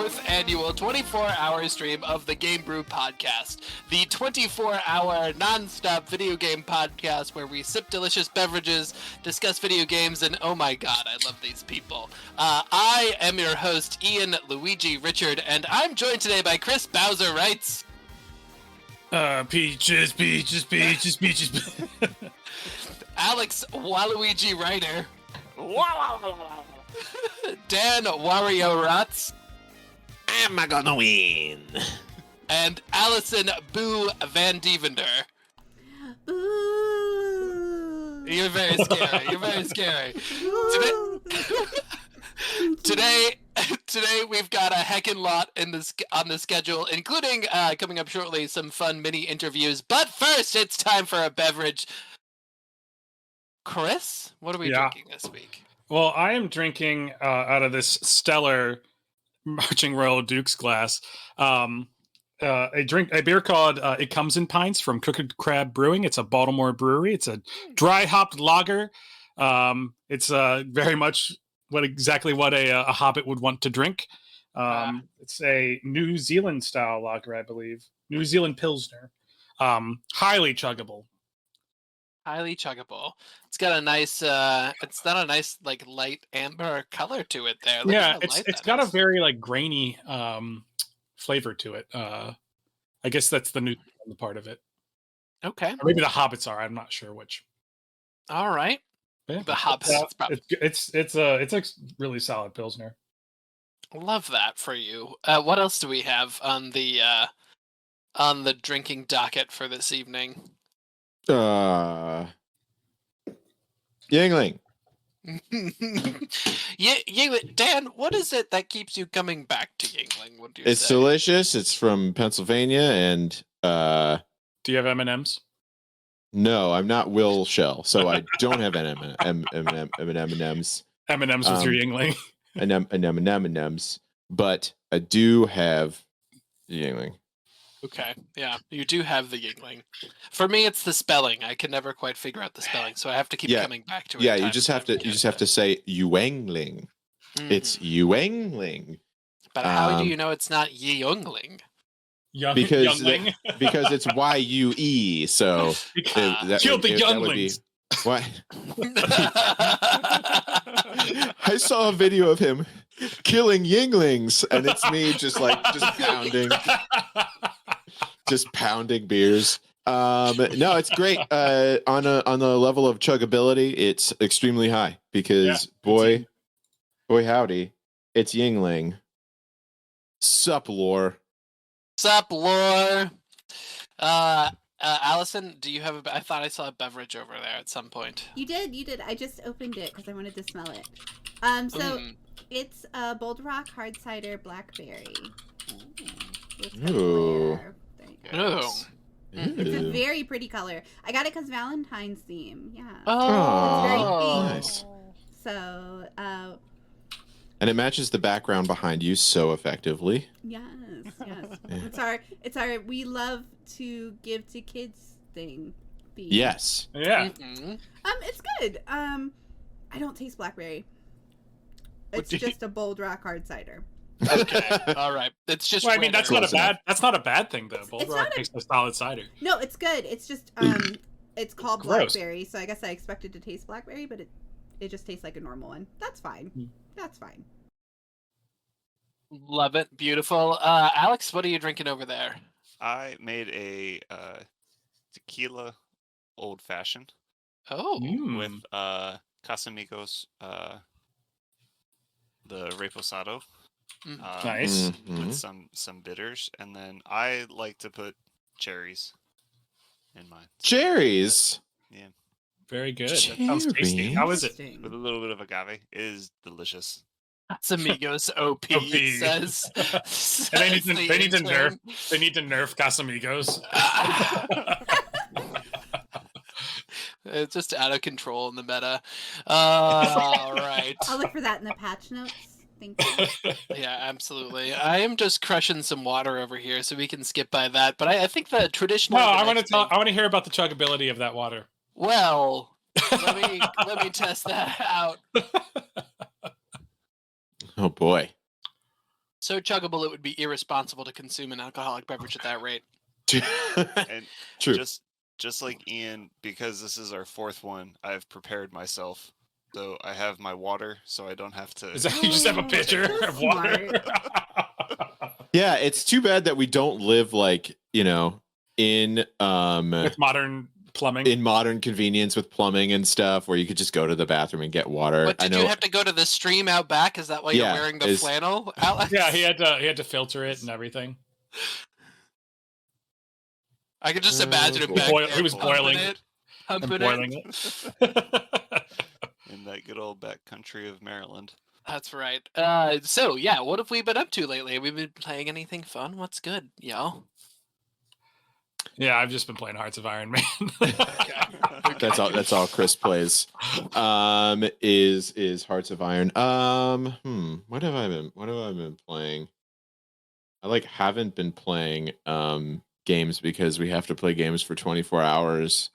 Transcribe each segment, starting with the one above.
4th annual 24-hour stream of the GameBrew podcast, the 24-hour non-stop video game podcast where we sip delicious beverages, discuss video games, and oh my god, I love these people. I am your host, Ian Luigi Richard, and I'm joined today by Chris Bowser Wrights. Peaches. Alex Waluigi Ryder. Dan Wario Rotz. Am I gonna win? And Allison Boo Van Devender. Ooh. You're very scary. You're very scary. Today we've got a heckin' lot on the schedule, including coming up shortly some fun mini interviews. But first, it's time for a beverage. Chris, what are we drinking this week? Well, I am drinking out of this stellar Marching Royal Duke's glass. A beer called It Comes in Pints from Crooked Crab Brewing. It's a Baltimore brewery. It's a dry hopped lager. It's very much exactly what a hobbit would want to drink. It's a New Zealand style lager, I believe. New Zealand Pilsner. Highly chuggable. Highly chuggable. It's got a nice it's not a nice like light amber color to it there. Look Yeah, how light it's that got is. a very like grainy flavor to it. I guess that's the new part of it. Okay. Or maybe the hobbits are. I'm not sure which. All right. Yeah, The hobbits. it's a really solid pilsner. Love that for you. What else do we have on the drinking docket for this evening? Yingling. Yingling. Dan, what is it that keeps you coming back to Yingling? What do you It's say? delicious. It's from Pennsylvania, and Do you have M&Ms? no, I'm not Will Shell, so I don't have M&Ms. M&Ms with your Yingling. M&Ms, but I do have Yingling. Okay, yeah, you do have the Yingling. For me, it's the spelling. I can never quite figure out the spelling, so I have to keep coming back to it. Yeah, you just have to say Yuengling. It's Yuengling. But how do you know it's not Yeungling? Because Youngling. because it's YUE. So Kill the younglings. What? I saw a video of him killing Yinglings, and it's me just pounding beers. No, it's great. On the level of chuggability, it's extremely high because boy howdy, it's Yingling. Sup, lore. Sup, lore. Allison, do you have I thought I saw a beverage over there at some point. You did. I just opened it because I wanted to smell it. It's a Bold Rock hard cider blackberry. Ooh. Oh. It's a very pretty color. I got it because Valentine's theme. Yeah. Oh, It's very pink. Nice. So, And it matches the background behind you so effectively. yes. It's our we love to give to kids thing. Theme. Yes. Yeah. Mm-hmm. It's good. I don't taste blackberry. It's just a Bold Rock hard cider. Okay, all right. It's just. Well, I mean, that's not random. a bad thing though. Bold Rock makes a solid cider. No, it's good. It's just it's called Gross. blackberry, so I guess I expected to taste blackberry, but it just tastes like a normal one. That's fine. That's fine. Love it. Beautiful. Alex, what are you drinking over there? I made a tequila old fashioned Oh. with Casamigos, the Reposado, Nice. with some bitters, and then I like to put cherries in mine. Cherries. Yeah, Very good. That sounds tasty. How is it? Interesting. with a little bit of agave. It is delicious. Casamigos OP, OP. says. And they need to says nerf. They need to nerf Casamigos. It's just out of control in the meta. All right. I'll look for that in the patch notes. Thank you. Yeah, absolutely. I am just crushing some water over here, so we can skip by that. But I think the traditional. No, I want to hear about the chuggability of that water. Well, let me test that out. Oh boy. So chuggable, it would be irresponsible to consume an alcoholic beverage at that rate. And True. just like Ian, because this is our fourth one, I've prepared myself. So I have my water, so I don't have to. Is that you just have a pitcher So of water? Yeah, it's too bad that we don't live like, in With modern plumbing. in modern convenience with plumbing and stuff where you could just go to the bathroom and get water. But did I know, you have to go to the stream out back? Is that why Yeah, you're wearing the flannel, Alex? Yeah, he had to filter it and everything. I could just imagine him He back boil- there he was pumping boiling it, And humping boiling it. it. In that good old back country of Maryland. That's right. So yeah, what have we been up to lately? Have we been playing anything fun? What's good, y'all? Yeah, I've just been playing Hearts of Iron Man. that's all Chris plays. Is Hearts of Iron. What have I been playing? I haven't been playing games because we have to play games for 24 hours.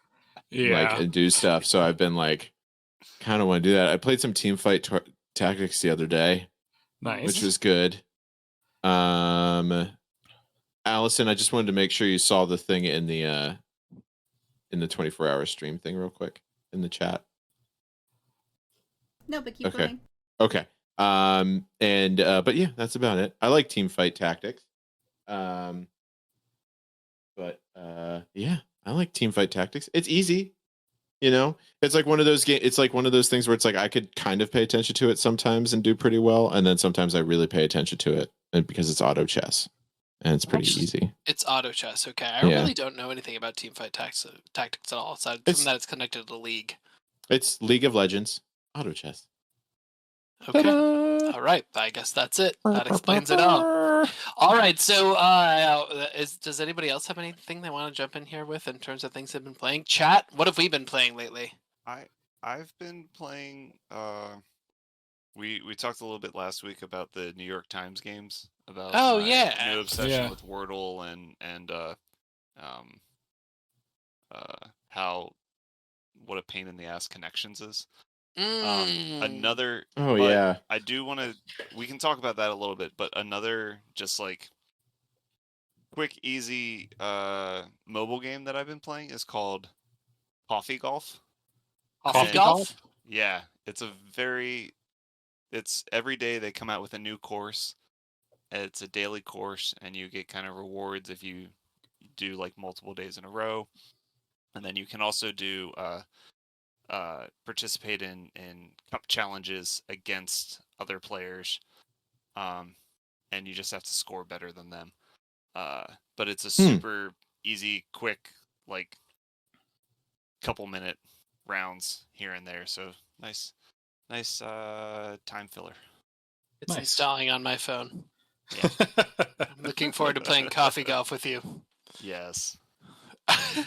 Yeah. And do stuff. So I've been kind of want to do that. I played some team fight tactics the other day, Nice. which was good. Allison, I just wanted to make sure you saw the thing in the 24-hour stream thing real quick in the chat. No, but keep Okay. going. Okay. But yeah, that's about it. I like team fight tactics. Yeah, I like team fight tactics. It's easy. It's like one of those it's like one of those things where it's like I could kind of pay attention to it sometimes and do pretty well, and then sometimes I really pay attention to it, and because it's auto chess and it's pretty easy. It's auto chess. Okay, I Yeah. really don't know anything about teamfight tactics at all, aside from It's- that it's connected to the league. It's League of Legends auto chess. Okay. All right. I guess that's it. That explains it all. All right. So, does anybody else have anything they want to jump in here with in terms of things they've been playing? Chat. What have we been playing lately? I've been playing. We talked a little bit last week about the New York Times games about Oh, my yeah. new obsession Yeah. with Wordle and what a pain in the ass Connections is. Another. Oh but yeah. I do want to. We can talk about that a little bit, but another just quick, easy mobile game that I've been playing is called Coffee Golf. Coffee golf. Yeah, it's every day they come out with a new course. It's a daily course, and you get kind of rewards if you do multiple days in a row, and then you can also do participate in cup challenges against other players, and you just have to score better than them. But it's a super easy, quick, couple minute rounds here and there. So nice time filler. It's Nice. installing on my phone. Yeah. I'm looking forward to playing coffee golf with you. Yes. I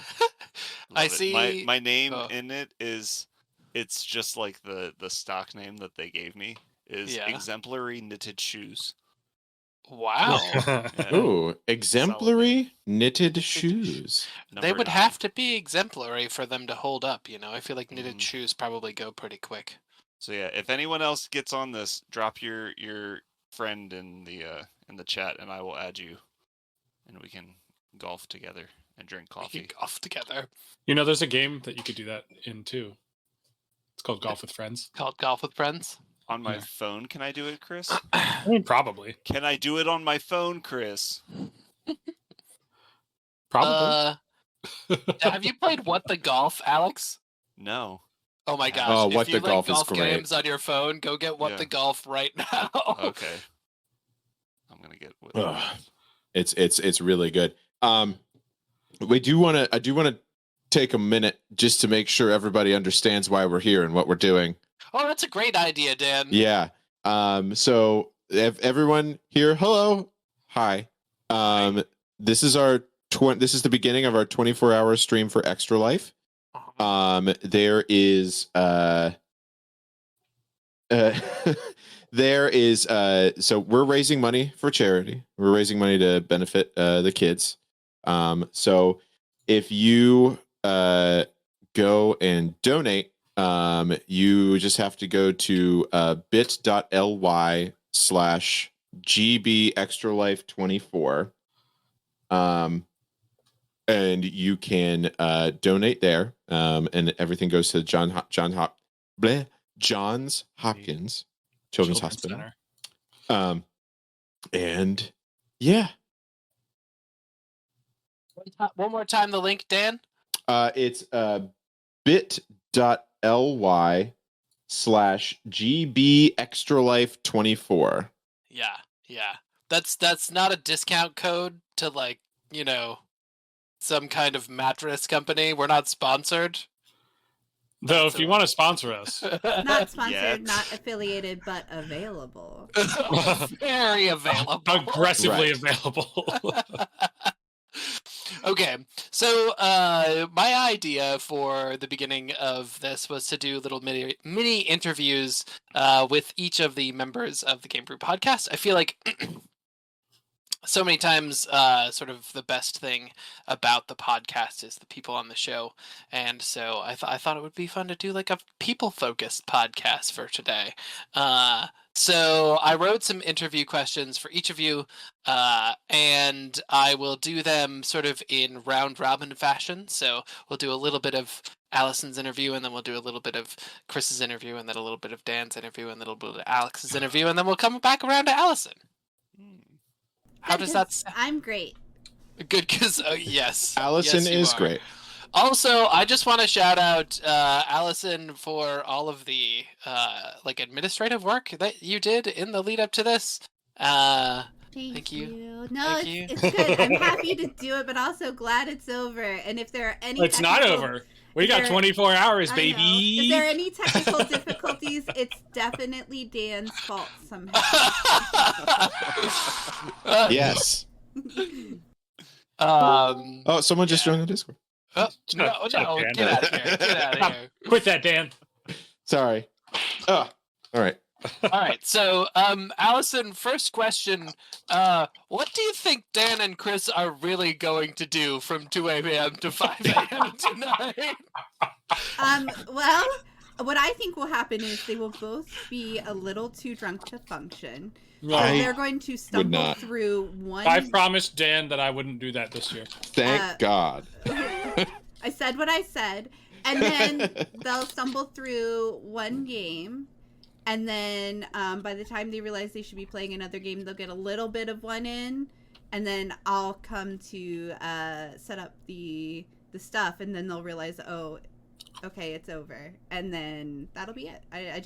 Love it. see. My name Oh. in it is. It's just like the stock name that they gave me is Yeah. Exemplary Knitted Shoes. Wow. Yeah. Ooh, exemplary knitted shoes. They Number would 9. have to be exemplary for them to hold up, I feel like knitted Mhm. shoes probably go pretty quick. So yeah, if anyone else gets on this, drop your friend in the chat, and I will add you, and we can golf together and drink We coffee. could golf together. There's a game that you could do that in too. It's called Golf with Friends. Called Golf with Friends. On my Yeah. phone, can I do it, Chris? I mean, probably. Can I do it on my phone, Chris? Probably. Have you played What the Golf, Alex? No. Oh my gosh. Oh, if What you the like Golf is great. games on your phone, go get What Yeah. the Golf right now. Okay. I'm gonna get with Ugh. It's really good. I do want to take a minute just to make sure everybody understands why we're here and what we're doing. Oh, that's a great idea, Dan. Yeah. So if everyone here, hello, hi. This is this is the beginning of our 24-hour stream for Extra Life. There is there is so we're raising money for charity. We're raising money to benefit the kids. So if you go and donate, you just have to go to bit.ly/GameBrew GB Extra Life 24. And you can donate there. And everything goes to Johns Hopkins Children's Hospital. Center. And yeah. One more time, the link, Dan. It's bit.ly/GB Extra Life 24. Yeah. That's not a discount code to like, some kind of mattress company. We're not sponsored. Though, if you want to sponsor us. Not sponsored, Yet. not affiliated, but available. Very available. Aggressively Right. available. Okay, so my idea for the beginning of this was to do little mini interviews with each of the members of the GameBrew podcast. I feel like so many times sort of the best thing about the podcast is the people on the show, and so I thought it would be fun to do like a people-focused podcast for today. So I wrote some interview questions for each of you, and I will do them sort of in round-robin fashion. So we'll do a little bit of Allison's interview, and then we'll do a little bit of Chris's interview, and then a little bit of Dan's interview, and then a little bit of Alex's interview, and then we'll come back around to Allison. How does that sound? I'm great. Good, because yes. Allison Yes, you is are. great. Also, I just want to shout out Allison for all of the like administrative work that you did in the lead up to this. Thank you. you. No, Thank you. it's good. I'm happy to do it, but also glad it's over. And if there are any It's not technical- over. We got there- 24 hours, I know. baby. If there are any technical difficulties, it's definitely Dan's fault somehow. Yes. Oh, Someone just joined the Discord. no, Shut up, get out of here. Get out of here. Quit that, Dan. Sorry. Oh, all right. All right, so Allison, first question. What do you think Dan and Chris are really going to do from 2 a.m. to 5 a.m. tonight? Well, what I think will happen is they will both be a little too drunk to function. I They're going to stumble not. through one. I promised Dan that I wouldn't do that this year. Thank God. I said what I said, and then they'll stumble through one game, and then by the time they realize they should be playing another game, they'll get a little bit of one in, and then I'll come to set up the stuff, and then they'll realize, oh, okay, it's over, and then that'll be it. I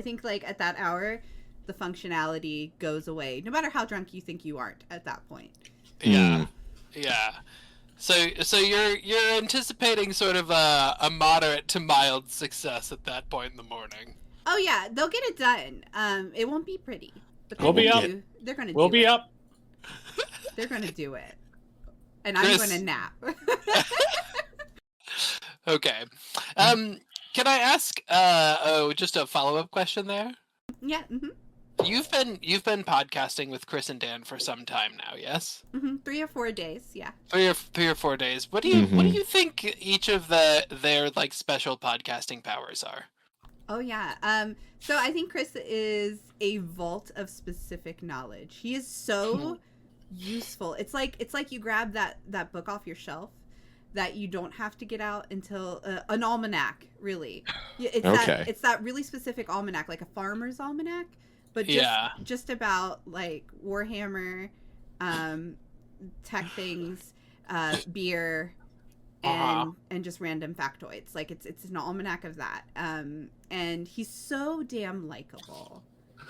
think like at that hour, the functionality goes away, no matter how drunk you think you aren't at that point. Yeah. So you're anticipating sort of a moderate to mild success at that point in the morning. Oh yeah, they'll get it done. It won't be pretty, but We'll be up. They're gonna. We'll be up. They're gonna do it, and I'm Chris. gonna nap. Okay. Can I ask just a follow-up question there? Yeah. Mm-hmm. You've been podcasting with Chris and Dan for some time now, yes? Mm-hmm. 3 or 4 days. Yeah. 3 or 4 days. What do you think each of their like special podcasting powers are? Oh yeah. So I think Chris is a vault of specific knowledge. He is so useful. It's like you grab that book off your shelf that you don't have to get out until an almanac. Really, it's that really specific almanac, like a farmer's almanac, but just about like Warhammer, tech things, beer. And just random factoids. Like it's an almanac of that. And he's so damn likable.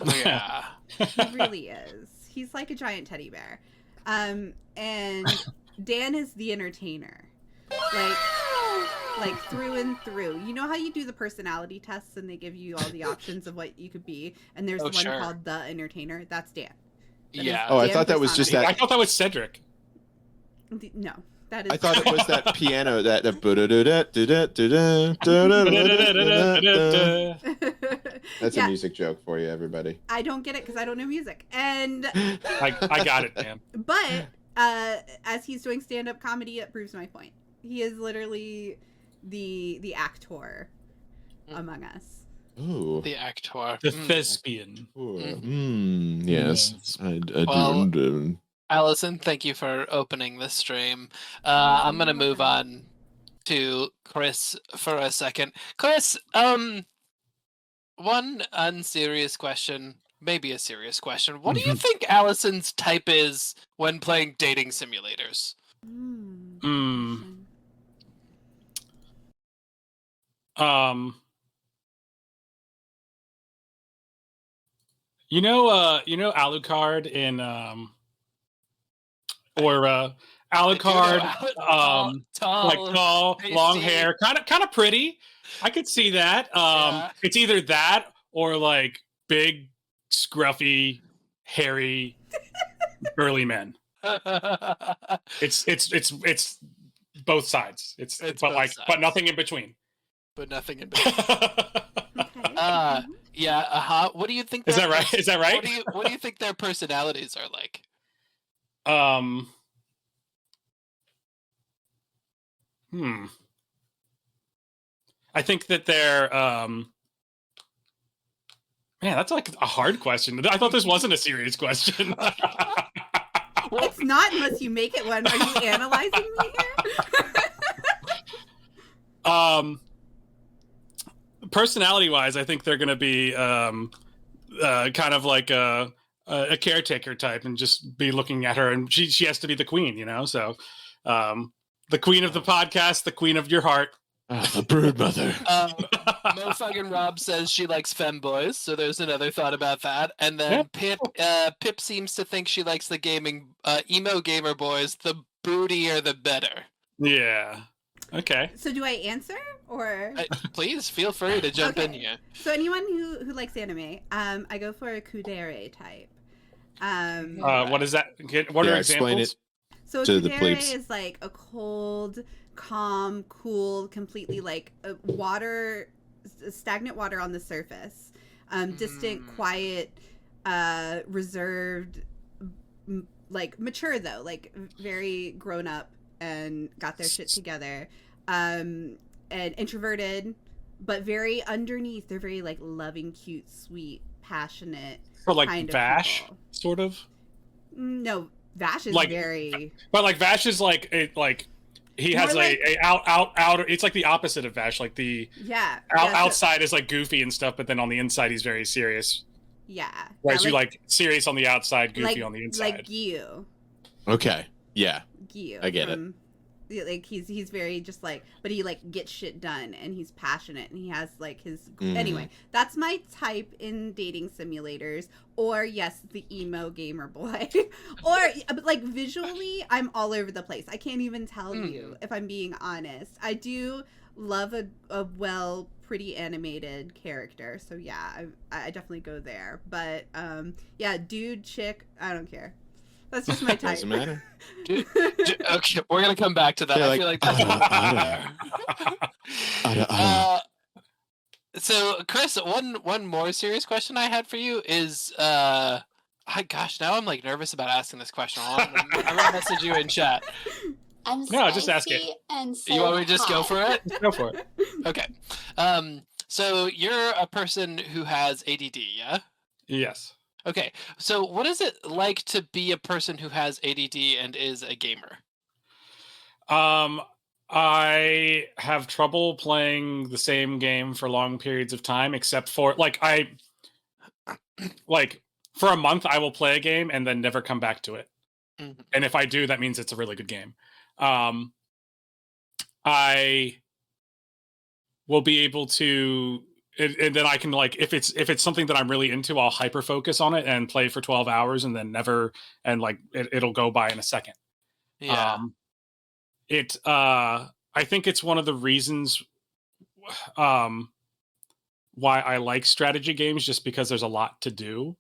Yeah. He really is. He's like a giant teddy bear. And Dan is the entertainer. Like through and through. You know how you do the personality tests and they give you all the options of what you could be, and there's one called the entertainer? That's Dan. Yeah. Oh, I thought that was just I that. thought that was Cedric. No. That is I thought it was that piano that. That's a music joke for you, everybody. I don't get it because I don't know music. And I got it, man. but as he's doing stand-up comedy, it proves my point. He is literally the actor among us. Ooh. The actor. The thespian. Yes. Yes. I Well, do. Allison, thank you for opening the stream. I'm gonna move on to Chris for a second. Chris, one unserious question, maybe a serious question. What do you think Allison's type is when playing dating simulators? Mm. You know Alucard in Alucard, like tall, pasty. long hair, kind of pretty. I could see that. Yeah. It's either that or like big, scruffy, hairy, burly men. It's both sides. It's It's but both like sides. but nothing in between. But nothing in between. Yeah. What do you think? Is that right? Is that right? What do you think their personalities are like? I think that they're man, that's like a hard question. I thought this wasn't a serious question. It's not unless you make it one. Are you analyzing me here? Personality wise, I think they're going to be kind of like a caretaker type and just be looking at her, and she has to be the queen, you know. So the queen of the podcast, the queen of your heart. The brood mother. Mo fucking Rob says she likes femboys, so there's another thought about that. And then Pip seems to think she likes the gaming emo gamer boys. The broodier, the better. Yeah. Okay. So do I answer or? Please feel free to jump in here. So anyone who likes anime, I go for a kudere type. What is that? What are explain examples? So a to the kudere plebes. is like a cold, calm, cool, completely like stagnant water on the surface, distant, quiet, reserved, like mature though, like very grown up and got their shit together, and introverted, but very underneath they're very like loving, cute, sweet, passionate. For like kind of Vash, people. sort of. No, Vash is like, very. But like Vash is like he has like, a outer. It's like the opposite of Vash. Like the outside is like goofy and stuff, but then on the inside he's very serious. Yeah. Whereas you like serious on the outside, goofy on the inside. Like Gyu. Okay. Yeah. Gyu. I get it. Like he's very just like, but he like gets shit done and he's passionate and he has like his anyway. That's my type in dating simulators. Or yes, the emo gamer boy. Or like visually, I'm all over the place. I can't even tell you if I'm being honest. I do love a pretty animated character. So yeah, I definitely go there. But yeah, dude, chick, I don't care. That's just my type. Doesn't matter. Okay, we're gonna come back to that. I feel like that's so, Chris, one more serious question I had for you is, gosh, now I'm like nervous about asking this question. I'm gonna message you in chat. Just ask it. You want me to just go for it? Go for it. Okay. So you're a person who has ADD, yeah? Yes. Okay, so what is it like to be a person who has ADD and is a gamer? I have trouble playing the same game for long periods of time, except for for a month I will play a game and then never come back to it. Mm-hmm. And if I do, that means it's a really good game. I will be able to. And then I can if it's something that I'm really into, I'll hyper focus on it and play for 12 hours and then never, and it'll go by in a second. Yeah. I think it's one of the reasons why I like strategy games, just because there's a lot to do.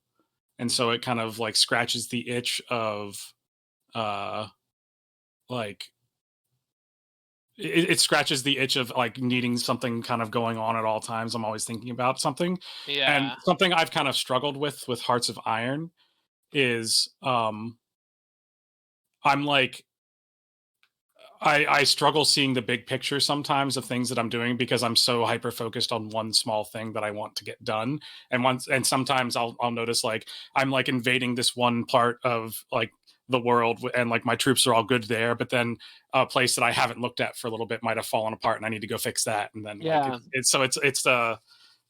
And so it kind of scratches the itch of it scratches the itch of needing something kind of going on at all times. I'm always thinking about something. Yeah. And something I've kind of struggled with Hearts of Iron is I'm I struggle seeing the big picture sometimes of things that I'm doing because I'm so hyper focused on one small thing that I want to get done. And sometimes I'll notice like I'm like invading this one part of like the world and like my troops are all good there, but then a place that I haven't looked at for a little bit might have fallen apart and I need to go fix that. And then Yeah. like it's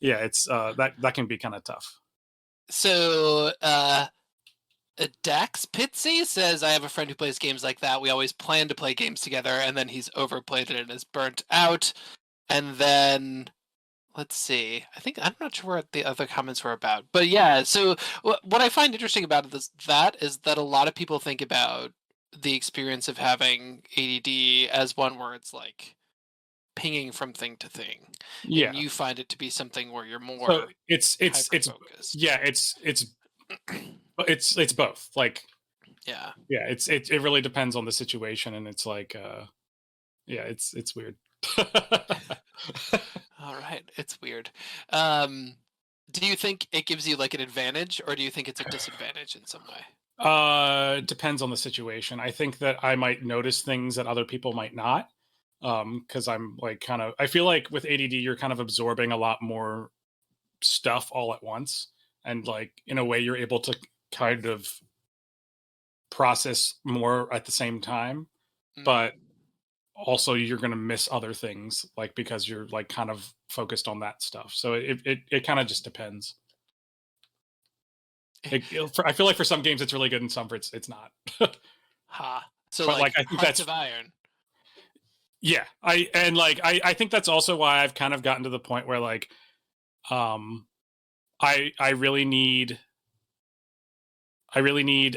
that can be kind of tough. So Dax Pitsy says, I have a friend who plays games like that. We always plan to play games together, and then he's overplayed it and is burnt out. And then, let's see. I'm not sure what the other comments were about. But yeah, so what I find interesting about is that a lot of people think about the experience of having ADD as one where it's like pinging from thing to thing. Yeah. And you find it to be something where you're more So it's hyper-focused. yeah, it's both. Like Yeah. yeah, it really depends on the situation, and it's like yeah, it's weird. All right, it's weird. Do you think it gives you like an advantage, or do you think it's a disadvantage in some way? Depends on the situation. I think that I might notice things that other people might not, because I'm like I feel like with ADD you're kind of absorbing a lot more stuff all at once, and like in a way you're able to kind of process more at the same time, but also you're going to miss other things like because you're like kind of focused on that stuff. So it kind of just depends. I feel like for some games it's really good and some it's not. So but like I think Hearts that's of Iron. Yeah, I think that's also why I've kind of gotten to the point where like I really need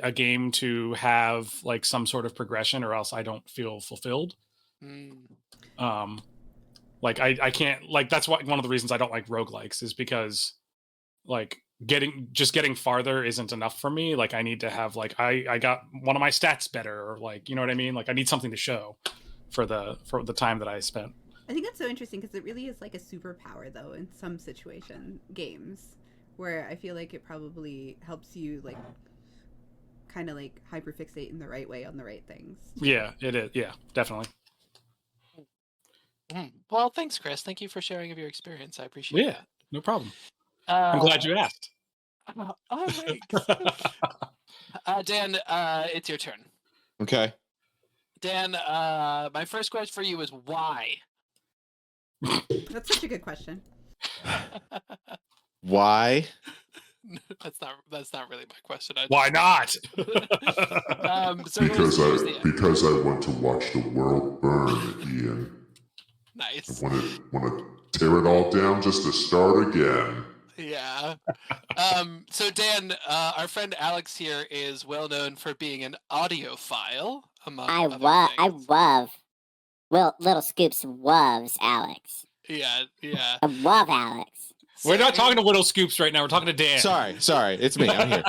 a game to have like some sort of progression, or else I don't feel fulfilled. Like I can't, like that's one of the reasons I don't like roguelikes, is because like getting farther isn't enough for me. Like I need to have like I got one of my stats better, or like, you know what I mean? Like I need something to show for the time that I spent. I think that's so interesting because it really is like a superpower though in some games where I feel like it probably helps you like kind of like hyperfixate in the right way on the right things. Yeah, it is. Yeah, definitely. Well, thanks, Chris. Thank you for sharing of your experience. I appreciate it. Yeah, no problem. I'm glad you asked. All right. Dan, it's your turn. Okay. Dan, my first question for you is why? That's such a good question. Why? That's not really my question. Why not? So because I want to watch the world burn, Ian. Nice. I want to tear it all down just to start again. Yeah. So Dan, our friend Alex here is well known for being an audiophile. I love Little Scoops loves Alex. Yeah. I love Alex. We're not talking to Little Scoops right now. We're talking to Dan. Sorry, it's me. I'm here.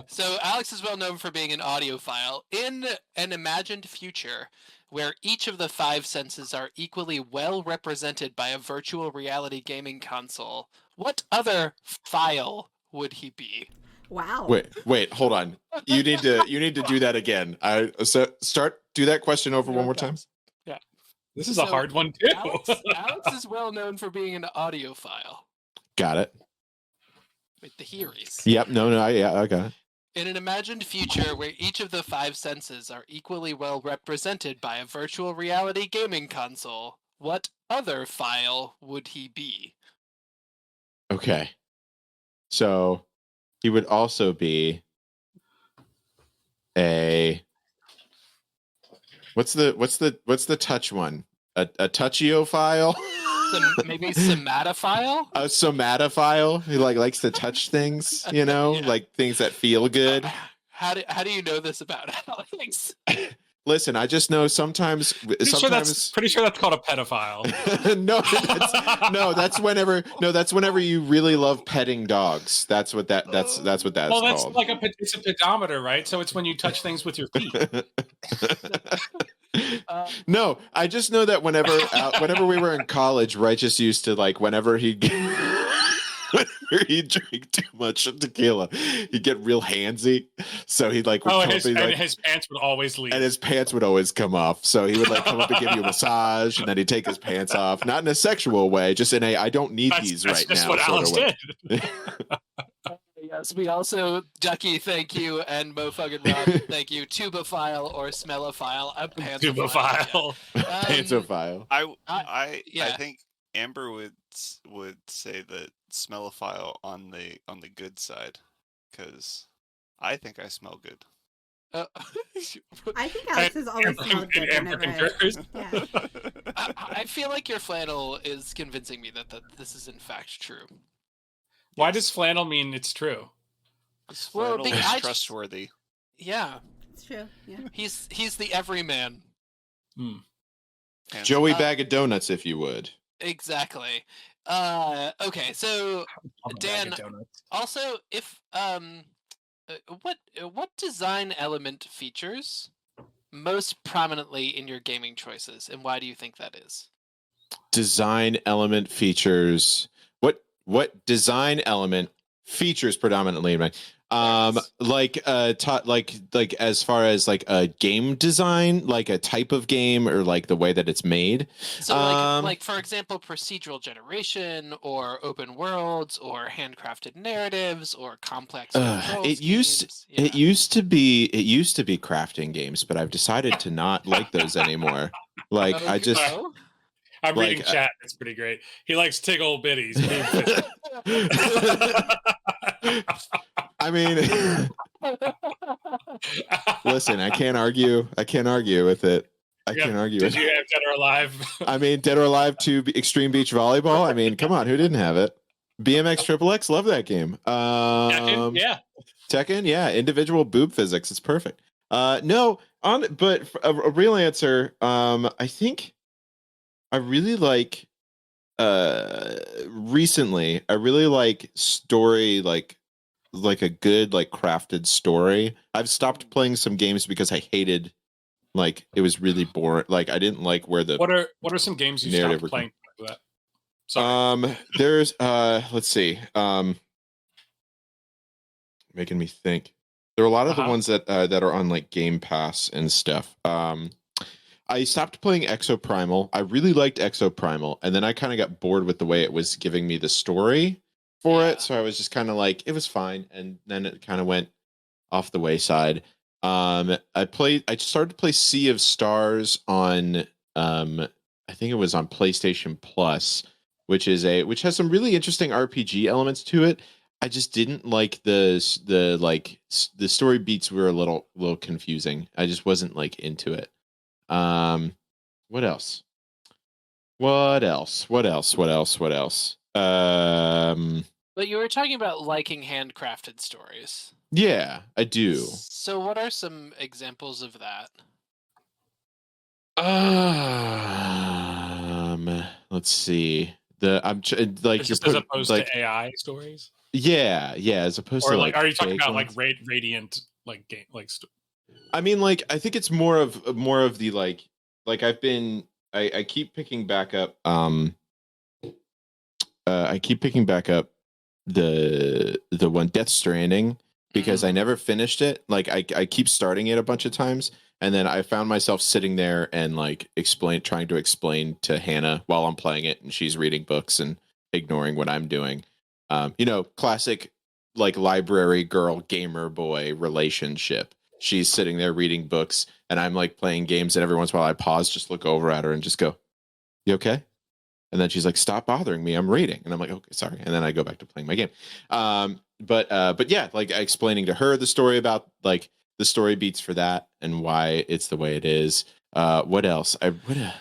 So Alex is well known for being an audiophile. In an imagined future where each of the 5 senses are equally well represented by a virtual reality gaming console, what other file would he be? Wow. Wait, hold on. You need to do that again. Do that question over one more time. Yeah. This is a hard one too. Alex is well known for being an audiophile. Got it. With the hearies. Yep. No. I got it. In an imagined future where each of the 5 senses are equally well represented by a virtual reality gaming console, what other file would he be? Okay. So he would also be a what's the touch one? A touchiophile? Maybe somatophile? A somatophile who likes to touch things, like things that feel good. How do you know this about Alex? Listen, I just know sometimes. Pretty sure that's called a pedophile. That's whenever you really love petting dogs. That's what that's well, that's called. like it's a pedometer, right? So it's when you touch things with your feet. No, I just know that whenever we were in college, Righteous used to whenever he he drank too much tequila, he'd get real handsy. So he'd like would come up and, like, his pants would always leave. and his pants would always come off. So he would like come up and give you a massage, and then he'd take his pants off, not in a sexual way, just in a I don't need these that's right just now. what sort Alex of way. did. Yes, we also, Ducky, thank you, and Mo fucking Rob, thank you. Tubophile or smellophile, a pantsophile. Tubophile. Pantsophile. I yeah. think Amber would say that smellophile on the good side, because I think I smell good. I think Alex has always smelled good Amber whenever. concurs. Yeah. I feel like your flannel is convincing me that this is in fact true. Why does flannel mean it's true? Well, Flannel because is trustworthy. Yeah, It's true. Yeah. he's the everyman. Hmm. And Joey Bag of Donuts, if you would. Exactly. Okay, so I'm a bag Dan, of donuts. also, if what design element features most prominently in your gaming choices, and why do you think that is? Design element features. What design element features predominantly in my like as far as like a game design, like a type of game or like the way that it's made. So like for example, procedural generation or open worlds or handcrafted narratives or complex control it used schemes. Yeah. it used to be crafting games, but I've decided to not like those anymore. Like I just Oh? I'm like, reading chat. It's pretty great. He likes tickle bitties. I mean, listen, I can't argue with it. I can't argue Did with you it. have Dead or Alive? I mean, Dead or Alive 2 Extreme Beach Volleyball. I mean, come on, who didn't have it? BMX Triple X, love that game. Yeah. Tekken, yeah, individual boob physics, it's perfect. No, but a real answer, I think I really like recently I really like story, like a good like crafted story. I've stopped playing some games because I hated, like, it was really boring. Like I didn't like where the What are some games you narrative stopped playing for that? Sorry. There's let's see, making me think. There are a lot of the ones that are on like Game Pass and stuff. I stopped playing Exoprimal. I really liked Exoprimal, and then I kind of got bored with the way it was giving me the story for it. So I was just kind of like, it was fine, and then it kind of went off the wayside. I started to play Sea of Stars on I think it was on PlayStation Plus, which has some really interesting RPG elements to it. I just didn't like the story beats were a little confusing. I just wasn't like into it. What else? What else? But you were talking about liking handcrafted stories. Yeah, I do. So what are some examples of that? Let's see. Like Just as opposed to AI stories. Yeah, as opposed or to like, are you talking about ones? like Radiant like game like? I mean, like, I think it's more of the like I keep picking back up. I keep picking back up the one Death Stranding because I never finished it. Like I keep starting it a bunch of times, and then I found myself sitting there and like trying to explain to Hannah while I'm playing it, and she's reading books and ignoring what I'm doing. Classic like library girl gamer boy relationship. She's sitting there reading books, and I'm like playing games, and every once in a while I pause, just look over at her and just go, "You okay?" And then she's like, "Stop bothering me, I'm reading." And I'm like, "Okay, sorry." And then I go back to playing my game. But yeah, like explaining to her the story about like the story beats for that and why it's the way it is. What else? I've been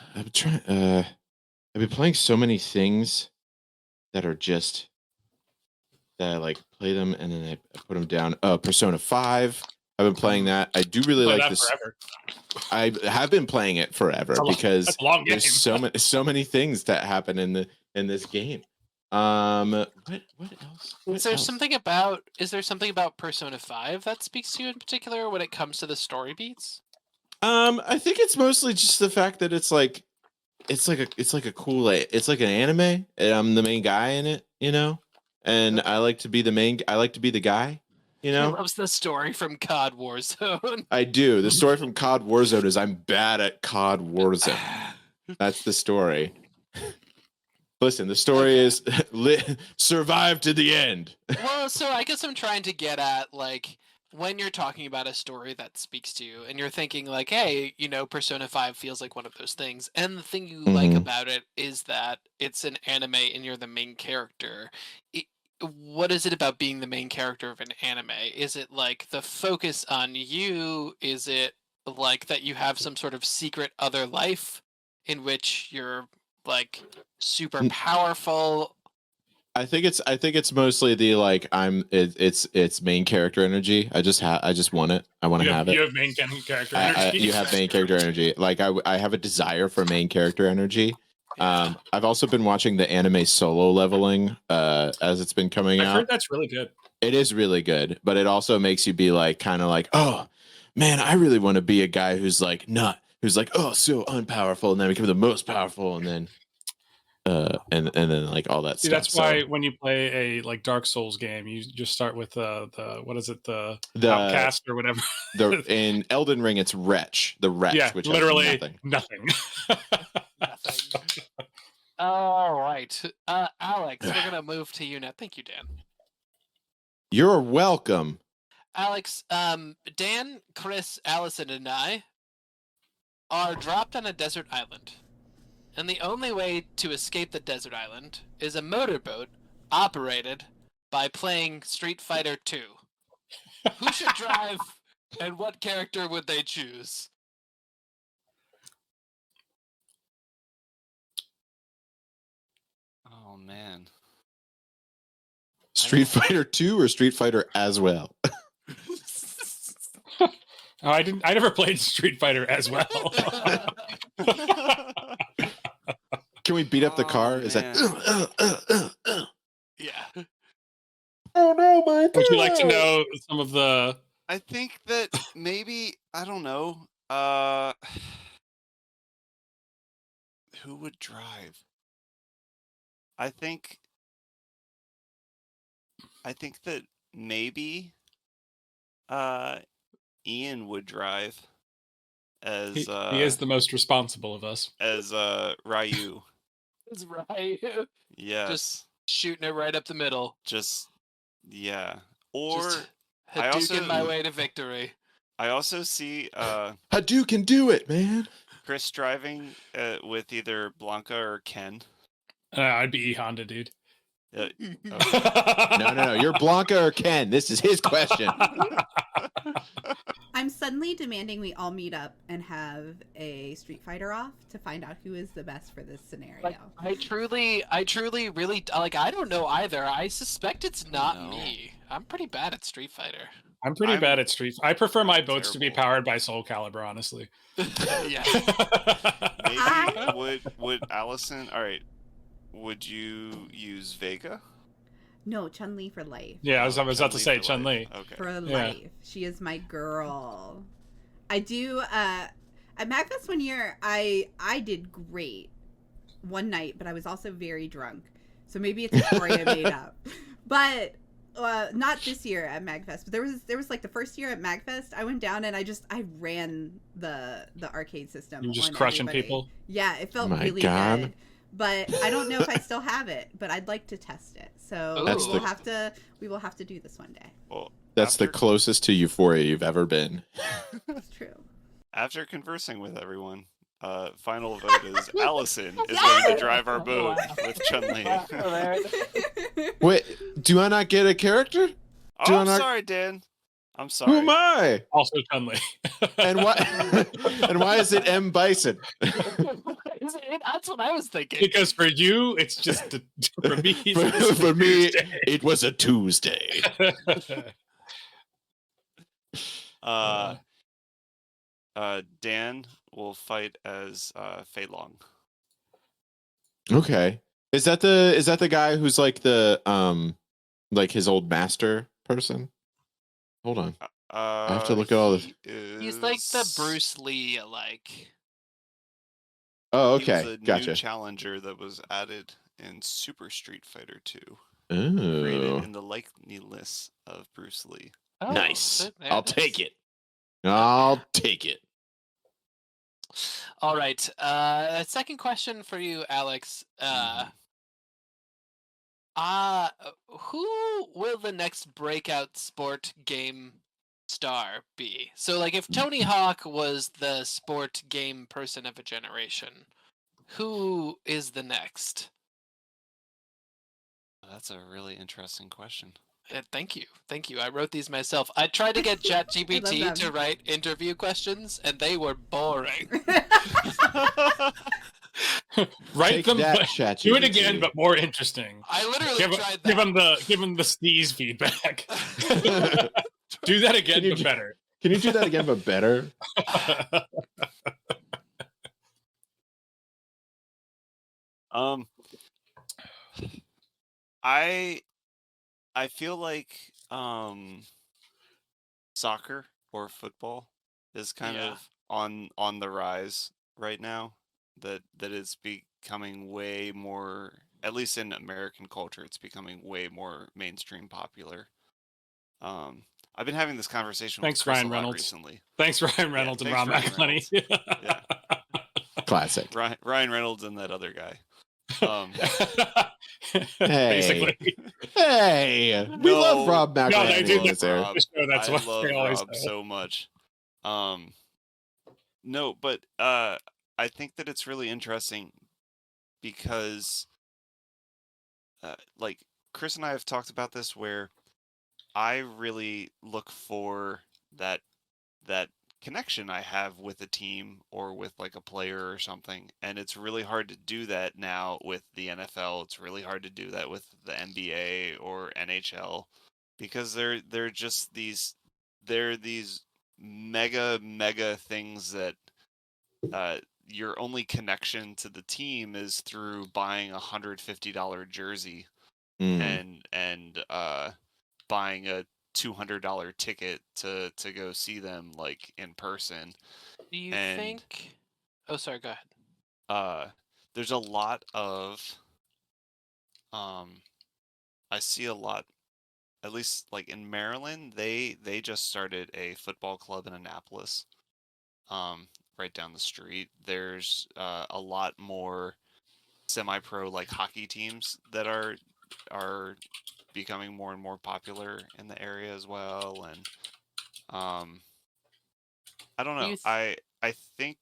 playing so many things that are just that I like play them and then I put them down. Persona 5. I've been playing that. I do really like this. Forever. I have been playing it forever because there's so many things that happen in this game. What else? Is there something about Persona 5 that speaks to you in particular when it comes to the story beats? I think it's mostly just the fact that it's like a cool, it's like an anime and I'm the main guy in it, and I like to be the main. I like to be the guy. You He know, loves the story from COD Warzone. I do. The story from COD Warzone is I'm bad at COD Warzone. That's the story. Listen, the story is survive to the end. Well, so I guess I'm trying to get at, like, when you're talking about a story that speaks to you and you're thinking, like, hey, Persona 5 feels like one of those things. And the thing you like about it is that it's an anime and you're the main character. What is it about being the main character of an anime? Is it, like, the focus on you? Is it, like, that you have some sort of secret other life in which you're, like, super powerful? I think it's mostly the like it's main character energy. I just want it. I want to have it. You have main character energy. You have main character energy. Like I have a desire for main character energy. I've also been watching the anime Solo Leveling as it's been coming out. I've heard that's really good. It is really good, but it also makes you be like kind of like, oh man, I really want to be a guy who's like oh so unpowerful and then become the most powerful and then and then like all that See, stuff. that's why when you play a like Dark Souls game, you just start with the what is it, the outcast or whatever. In Elden Ring, it's Wretch, yeah, which literally has nothing. Nothing. All right, Alex, we're gonna move to you now. Thank you, Dan. You're welcome. Alex, Dan, Chris, Allison, and I are dropped on a desert island. And the only way to escape the desert island is a motorboat operated by playing Street Fighter 2. Who should drive, and what character would they choose? Oh man. Street Fighter 2 or Street Fighter as well? Oh, I never played Street Fighter as well. Can we beat up the car? Is man. that? Yeah. Oh no, my! Would you like to know some of the? I think that maybe I don't know. Who would drive? I think that maybe Ian would drive as He is the most responsible of us. as Ryu. That's right. Yes. Just shooting it right up the middle. Yeah. Or Just I also- Hadouken my way to victory. I also see Hadouken, do it, man. Chris driving with either Blanca or Ken. I'd be E Honda, dude. No. You're Blanca or Ken. This is his question. I'm suddenly demanding we all meet up and have a Street Fighter off to find out who is the best for this scenario. Like, I truly, really, like, I don't know either. I suspect it's not me. I'm pretty bad at Street Fighter. I'm pretty bad at Street. I prefer my boats to be terrible. powered by Soul Calibur, honestly. Yeah. Maybe would Allison? All right. Would you use Vega? No, Chun-Li for life. Yeah, I was about to say Chun-Li Chun-Li. for life. Okay. For Yeah. life. She is my girl. I do at MagFest one year I did great one night, but I was also very drunk. So maybe it's a story I made up. But not this year at MagFest, but there was like the first year at MagFest, I went down and I ran the arcade system. You're just on crushing everybody. people. Yeah, it felt My really God. good. But I don't know if I still have it, but I'd like to test it. So That's we will have to do this one day. Well, That's the closest to Euphoria you've ever been. It's true. After conversing with everyone, final vote is Allison is going to drive our boat with Chun-Li. Wait, do I not get a character? Oh, I'm sorry, Dan. I'm sorry. Who am I? Also Chun-Li. And why? And why is it M Bison? That's what I was thinking. Because for you, it's just for me. For me, it was a Tuesday. Dan will fight as Fei Long. Okay. Is that the guy who's like the like his old master person? Hold on. I have to look at all this. He's like the Bruce Lee, like. Oh, He was okay. a Gotcha. new challenger that was added in Super Street Fighter 2. Ooh, in the likeness of Bruce Lee. Oh, nice. there I'll it is. take it. I'll take it. All right. Second question for you, Alex. Who will the next breakout sport game star be? So, like, if Tony Hawk was the sport game person of a generation, who is the next? That's a really interesting question. Thank you. I wrote these myself. I tried to get I love ChatGPT them. to write interview questions, and they were boring. Write Take them. that, but ChatGPT. do it again, but more interesting. I literally Give tried that. give him the Steez feedback. Do that again, but better. Can you do that again, but better? I feel like soccer or football is kind of on the rise right now. That it's becoming way more, at least in American culture, it's becoming way more mainstream popular. I've been having this conversation Thanks, with Chris Ryan a lot Reynolds. recently. Thanks, Ryan Reynolds and Ron McElhenney. Yeah, Classic. Ryan Reynolds and that other guy. Basically. Hey, we love Rob McElhenney. No, they do. That's there. That's what love they always Rob say. so much. No, but I think that it's really interesting because, like, Chris and I have talked about this, where I really look for that connection I have with a team or with like a player or something, and it's really hard to do that now with the NFL. It's really hard to do that with the NBA or NHL because they're just these mega things that your only connection to the team is through buying a $150 jersey and buying a $200 ticket to go see them like in person. Do you think? Oh, sorry. Go ahead. There's a lot of I see a lot, at least like in Maryland, they just started a football club in Annapolis. Right down the street. There's a lot more semi-pro like hockey teams that are becoming more and more popular in the area as well, and I don't know. I think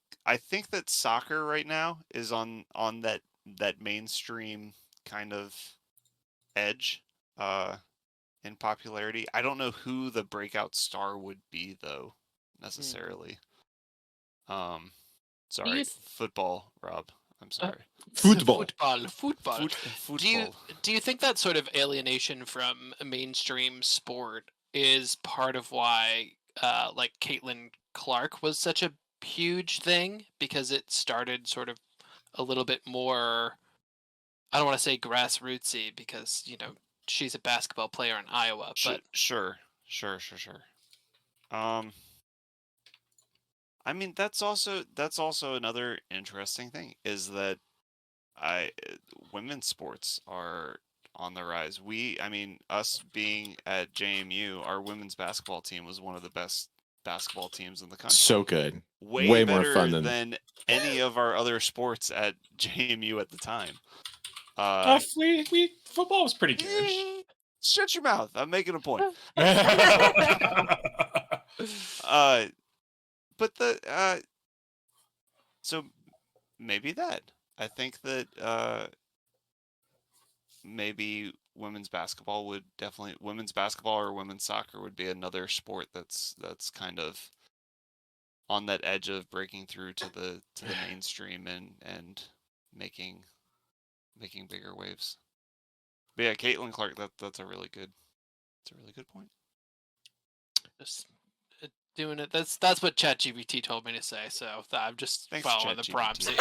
that soccer right now is on that mainstream kind of edge in popularity. I don't know who the breakout star would be though necessarily. Sorry, football, Rob. I'm sorry. Football. Football. Do you think that sort of alienation from a mainstream sport is part of why like Caitlin Clark was such a huge thing, because it started sort of a little bit more, I don't want to say grassrootsy because, you know, she's a basketball player in Iowa, but sure. I mean, that's also another interesting thing is that women's sports are on the rise. Us being at JMU, our women's basketball team was one of the best basketball teams in the country. So good. Way more better fun than any of our other sports at JMU at the time. Football was pretty good. Shut your mouth. I'm making a point. But so maybe that. I think that maybe women's basketball or women's soccer would be another sport that's kind of on that edge of breaking through to the mainstream and making bigger waves. But yeah, Caitlin Clark, that's a really good point. just doing it. That's what ChatGPT told me to say, so I'm just following the prompts here.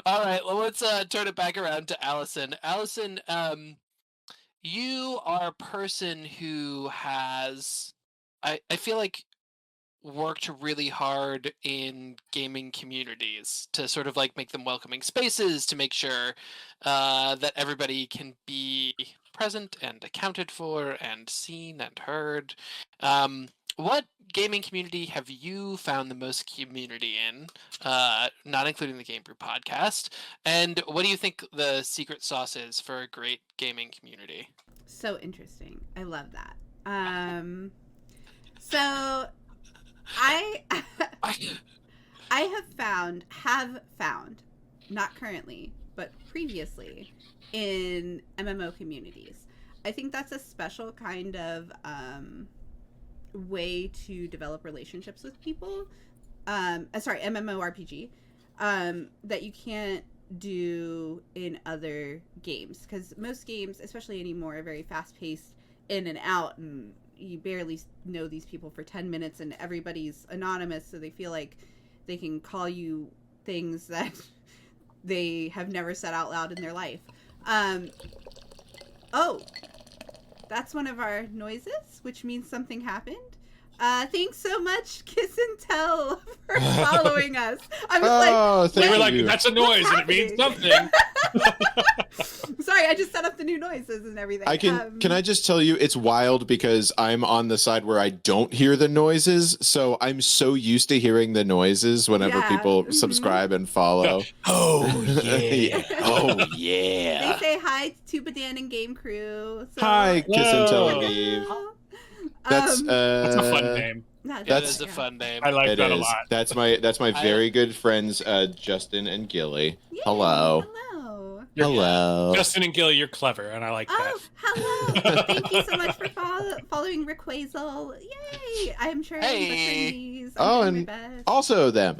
All right, well, let's turn it back around to Allison. Allison, you are a person who has, I feel like worked really hard in gaming communities to sort of like make them welcoming spaces, to make sure that everybody can be present and accounted for and seen and heard. What gaming community have you found the most community in, not including the GameBrew podcast? And what do you think the secret sauce is for a great gaming community? So interesting. I love that. So I have found, not currently, but previously, in MMO communities. I think that's a special kind of way to develop relationships with people. MMORPG, that you can't do in other games, because most games, especially anymore, are very fast-paced, in and out, and you barely know these people for 10 minutes, and everybody's anonymous, so they feel like they can call you things that they have never said out loud in their life. Oh, that's one of our noises, which means something happened. Thanks so much, Kiss and Tell, for following us. I was thank They were like, you. that's a noise and it means something. Sorry, I just set up the new noises and everything. Can I just tell you, it's wild because I'm on the side where I don't hear the noises, so I'm so used to hearing the noises whenever people subscribe and follow. Oh yeah. Oh yeah. They say hi to Badan and Game Crew. So, Hi, Kiss and Tell Hello. Eve. That's That's a fun name. That is a fun name. I like It that a is. lot. That's my very good friends, Justin and Gilly. Yay, Hello. Hello. Hello. Justin and Gilly, you're clever, and I like that. Oh, hello. Thank you so much for following Rick Wazel. Yay. I'm sure I'm butchering these. I'm doing my best. Also them.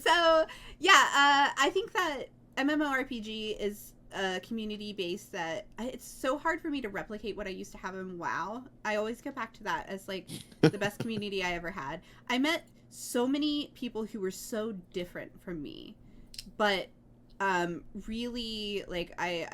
So yeah, I think that MMORPG is a community based that it's so hard for me to replicate what I used to have in WoW. I always get back to that as like the best community I ever had. I met so many people who were so different from me, but really, like, I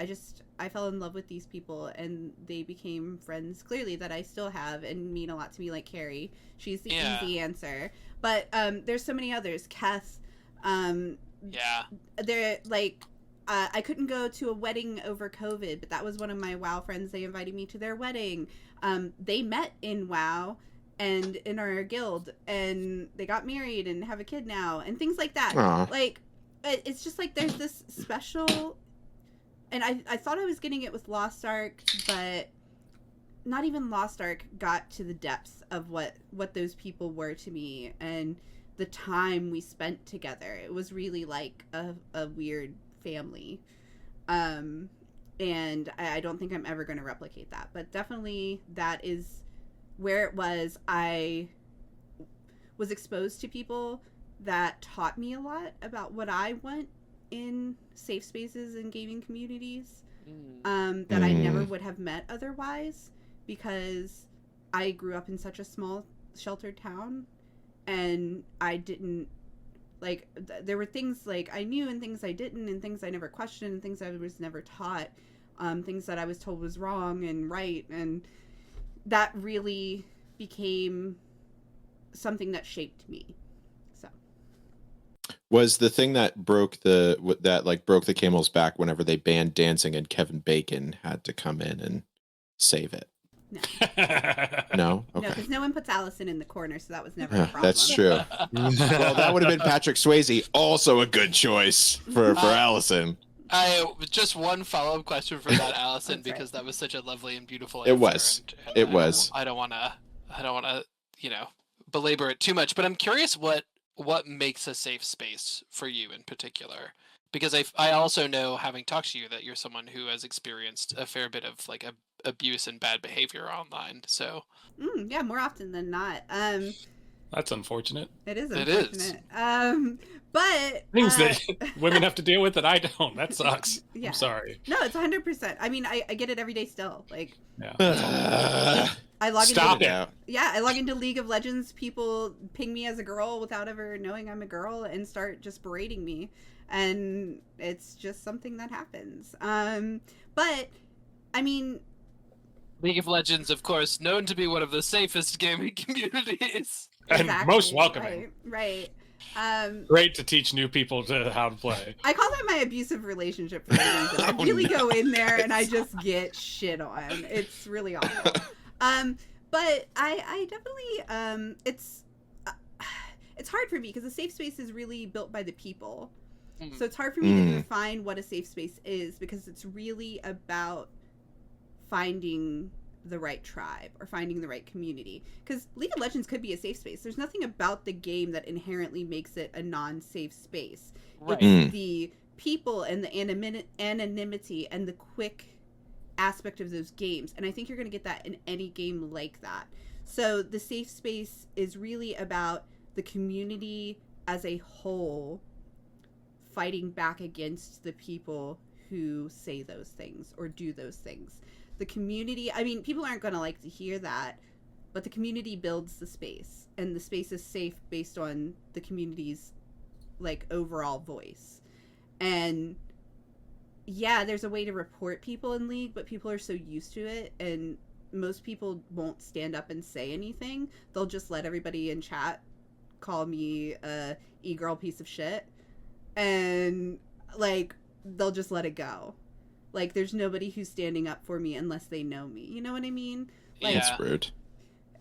fell in love with these people, and they became friends, clearly, that I still have and mean a lot to me, like Carrie. She's the easy answer. But there's so many others. Keth. They're, like, I couldn't go to a wedding over COVID, but that was one of my WoW friends. They invited me to their wedding. They met in WoW and in our guild, and they got married and have a kid now, and things like that. Aww. Like, it's just like there's this special, and I thought I was getting it with Lost Ark, but not even Lost Ark got to the depths of what those people were to me, and the time we spent together. It was really like a weird family. And I don't think I'm ever going to replicate that, but definitely that is where it was. I was exposed to people that taught me a lot about what I want in safe spaces and gaming communities, that I never would have met otherwise, because I grew up in such a small sheltered town, and I didn't, like, there were things, like, I knew and things I didn't, and things I never questioned, and things I was never taught, things that I was told was wrong and right, and that really became something that shaped me. So Was the thing that broke the camel's back whenever they banned dancing and Kevin Bacon had to come in and save it? no. No? Okay. No, because no one puts Allison in the corner, so that was never a problem. That's true. Well, that would have been Patrick Swayze, also a good choice for Allison. I just one follow-up question for that, Allison, That's right. because that was such a lovely and beautiful It answer. was. And It was. I don't want to, belabor it too much, but I'm curious what makes a safe space for you in particular, because I also know, having talked to you, that you're someone who has experienced a fair bit of like abuse and bad behavior online. So Yeah, more often than not. That's unfortunate. It is It unfortunate. is. But Things that women have to deal with that I don't. That sucks. Yeah. I'm sorry. No, it's 100%. I mean, I get it every day still. Like, Yeah. I log Stop into it. Yeah, I log into League of Legends, people ping me as a girl without ever knowing I'm a girl and start just berating me, and it's just something that happens. But I mean, League of Legends, of course, known to be one of the safest gaming communities. And most welcoming. Right. Great to teach new people how to play. I call that my abusive relationship for a reason. I really go in there and I just get shit on. It's really awful. But I definitely it's hard for me because a safe space is really built by the people. So it's hard for me to define what a safe space is because it's really about finding the right tribe or finding the right community. Because League of Legends could be a safe space. There's nothing about the game that inherently makes it a non-safe space. Right. It's the people and the anonymity and the quick aspect of those games. And I think you're going to get that in any game like that. So the safe space is really about the community as a whole fighting back against the people who say those things or do those things. The community, I mean, people aren't going to like to hear that, but the community builds the space, and the space is safe based on the community's, like, overall voice. And, yeah, there's a way to report people in League, but people are so used to it, and most people won't stand up and say anything. They'll just let everybody in chat call me a e-girl piece of shit, and, like, they'll just let it go. Like, there's nobody who's standing up for me unless they know me. You know what I mean? Like, That's rude.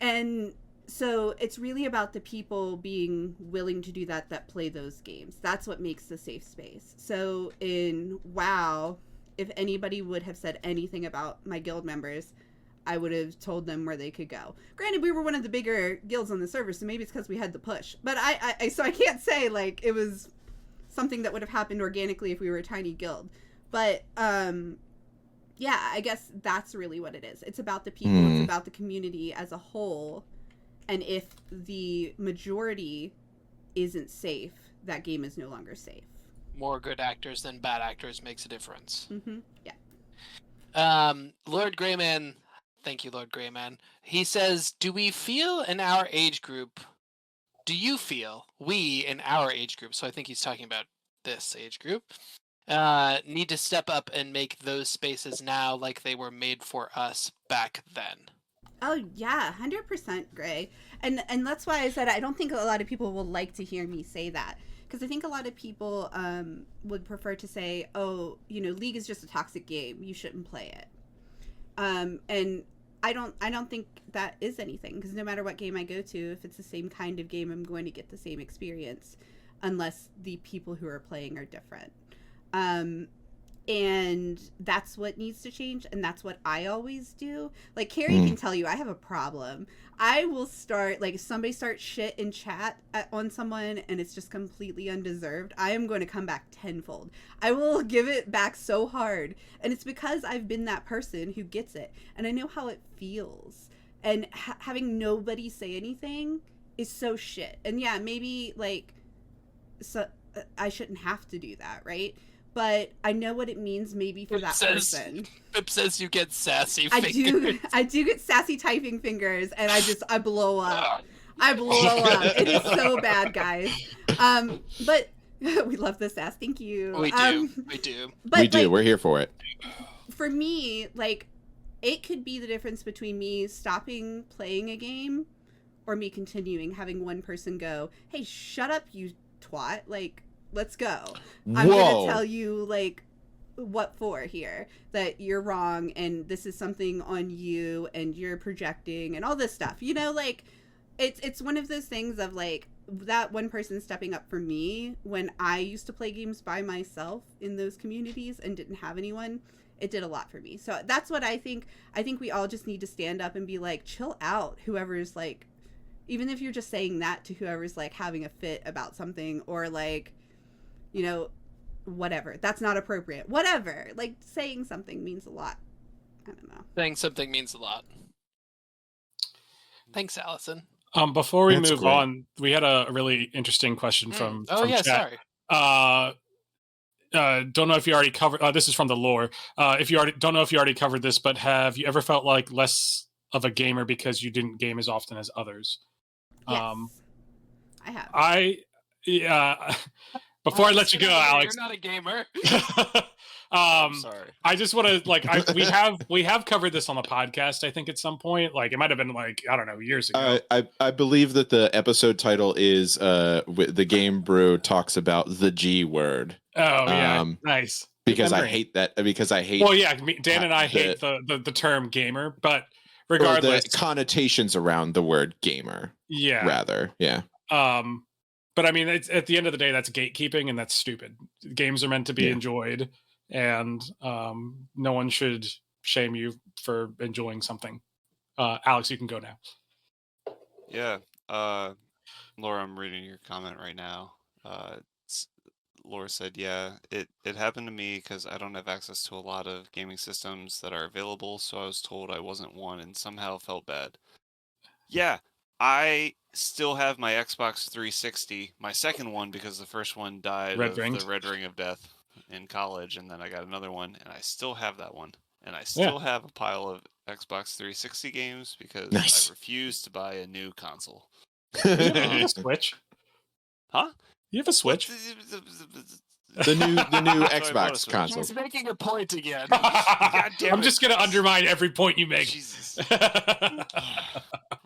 And so it's really about the people being willing to do that play those games. That's what makes the safe space. So in WoW, if anybody would have said anything about my guild members, I would have told them where they could go. Granted, we were one of the bigger guilds on the server, so maybe it's because we had the push. But so I can't say, like, it was something that would have happened organically if we were a tiny guild. But, yeah, I guess that's really what it is. It's about the people. It's about the community as a whole. And if the majority isn't safe, that game is no longer safe. More good actors than bad actors makes a difference. Yeah. Lord Greyman, thank you, Lord Greyman. He says, do you feel in our age group, we in our age group, so I think he's talking about this age group, need to step up and make those spaces now like they were made for us back then? Oh, yeah, 100% Gray. And that's why I said I don't think a lot of people will like to hear me say that. Because I think a lot of people would prefer to say, oh, you know, League is just a toxic game. You shouldn't play it. And I don't think that is anything. Because no matter what game I go to, if it's the same kind of game, I'm going to get the same experience. Unless the people who are playing are different. And that's what needs to change, and that's what I always do. Like, Carrie can tell you, I have a problem. I will start, like, if somebody starts shit in chat on someone and it's just completely undeserved, I am going to come back tenfold. I will give it back so hard, and it's because I've been that person who gets it, and I know how it feels. And having nobody say anything is so shit. And yeah, maybe, like, so I shouldn't have to do that, right? But I know what it means maybe for that person. Pip says you get sassy fingers. I do get sassy typing fingers, and I blow up. I blow up. It is so bad, guys. But we love the sass. Thank you. We do. We do. But, we do. like, We're here for it. For me, like, it could be the difference between me stopping playing a game or me continuing, having one person go, hey, shut up, you twat. Like, let's go. I'm going to tell you, like, what for here. That you're wrong, and this is something on you, and you're projecting, and all this stuff. You know, like, it's one of those things of, like, that one person stepping up for me when I used to play games by myself in those communities and didn't have anyone. It did a lot for me. So that's what I think. I think we all just need to stand up and be like, chill out, whoever's, like, even if you're just saying that to whoever's, like, having a fit about something, or, like, you know, whatever. That's not appropriate. Whatever. Like, saying something means a lot. I don't know. Saying something means a lot. Thanks, Allison. Before we move on, we had a really interesting question from chat. Sorry. Don't know if you already covered. This is from the lore. Don't know if you already covered this, but have you ever felt like less of a gamer because you didn't game as often as others? Yes, I have. Before I let you go, Alex. You're not a gamer. I'm sorry. I just want to like we have covered this on the podcast. I think at some point, like it might have been like I don't know years ago. I believe that the episode title is the Game Brew talks about the G word. Oh yeah, nice. Because I hate that. Because I hate. Well, yeah, Dan and I hate the term gamer, but regardless, the connotations around the word gamer. Yeah. Rather, yeah. But I mean, it's, at the end of the day, that's gatekeeping, and that's stupid. Games are meant to be enjoyed, and no one should shame you for enjoying something. Alex, you can go now. Yeah. Laura, I'm reading your comment right now. Laura said, yeah, it happened to me because I don't have access to a lot of gaming systems that are available, so I was told I wasn't one and somehow felt bad. Yeah, I still have my Xbox 360, my second one because the first one died of the Red Ring of Death in college, and then I got another one, and I still have that one. And I still have a pile of Xbox 360 games because I refuse to buy a new console. Switch? Huh? You have a Switch? The new Xbox console. He's making a point again. I'm just gonna undermine every point you make. Jesus.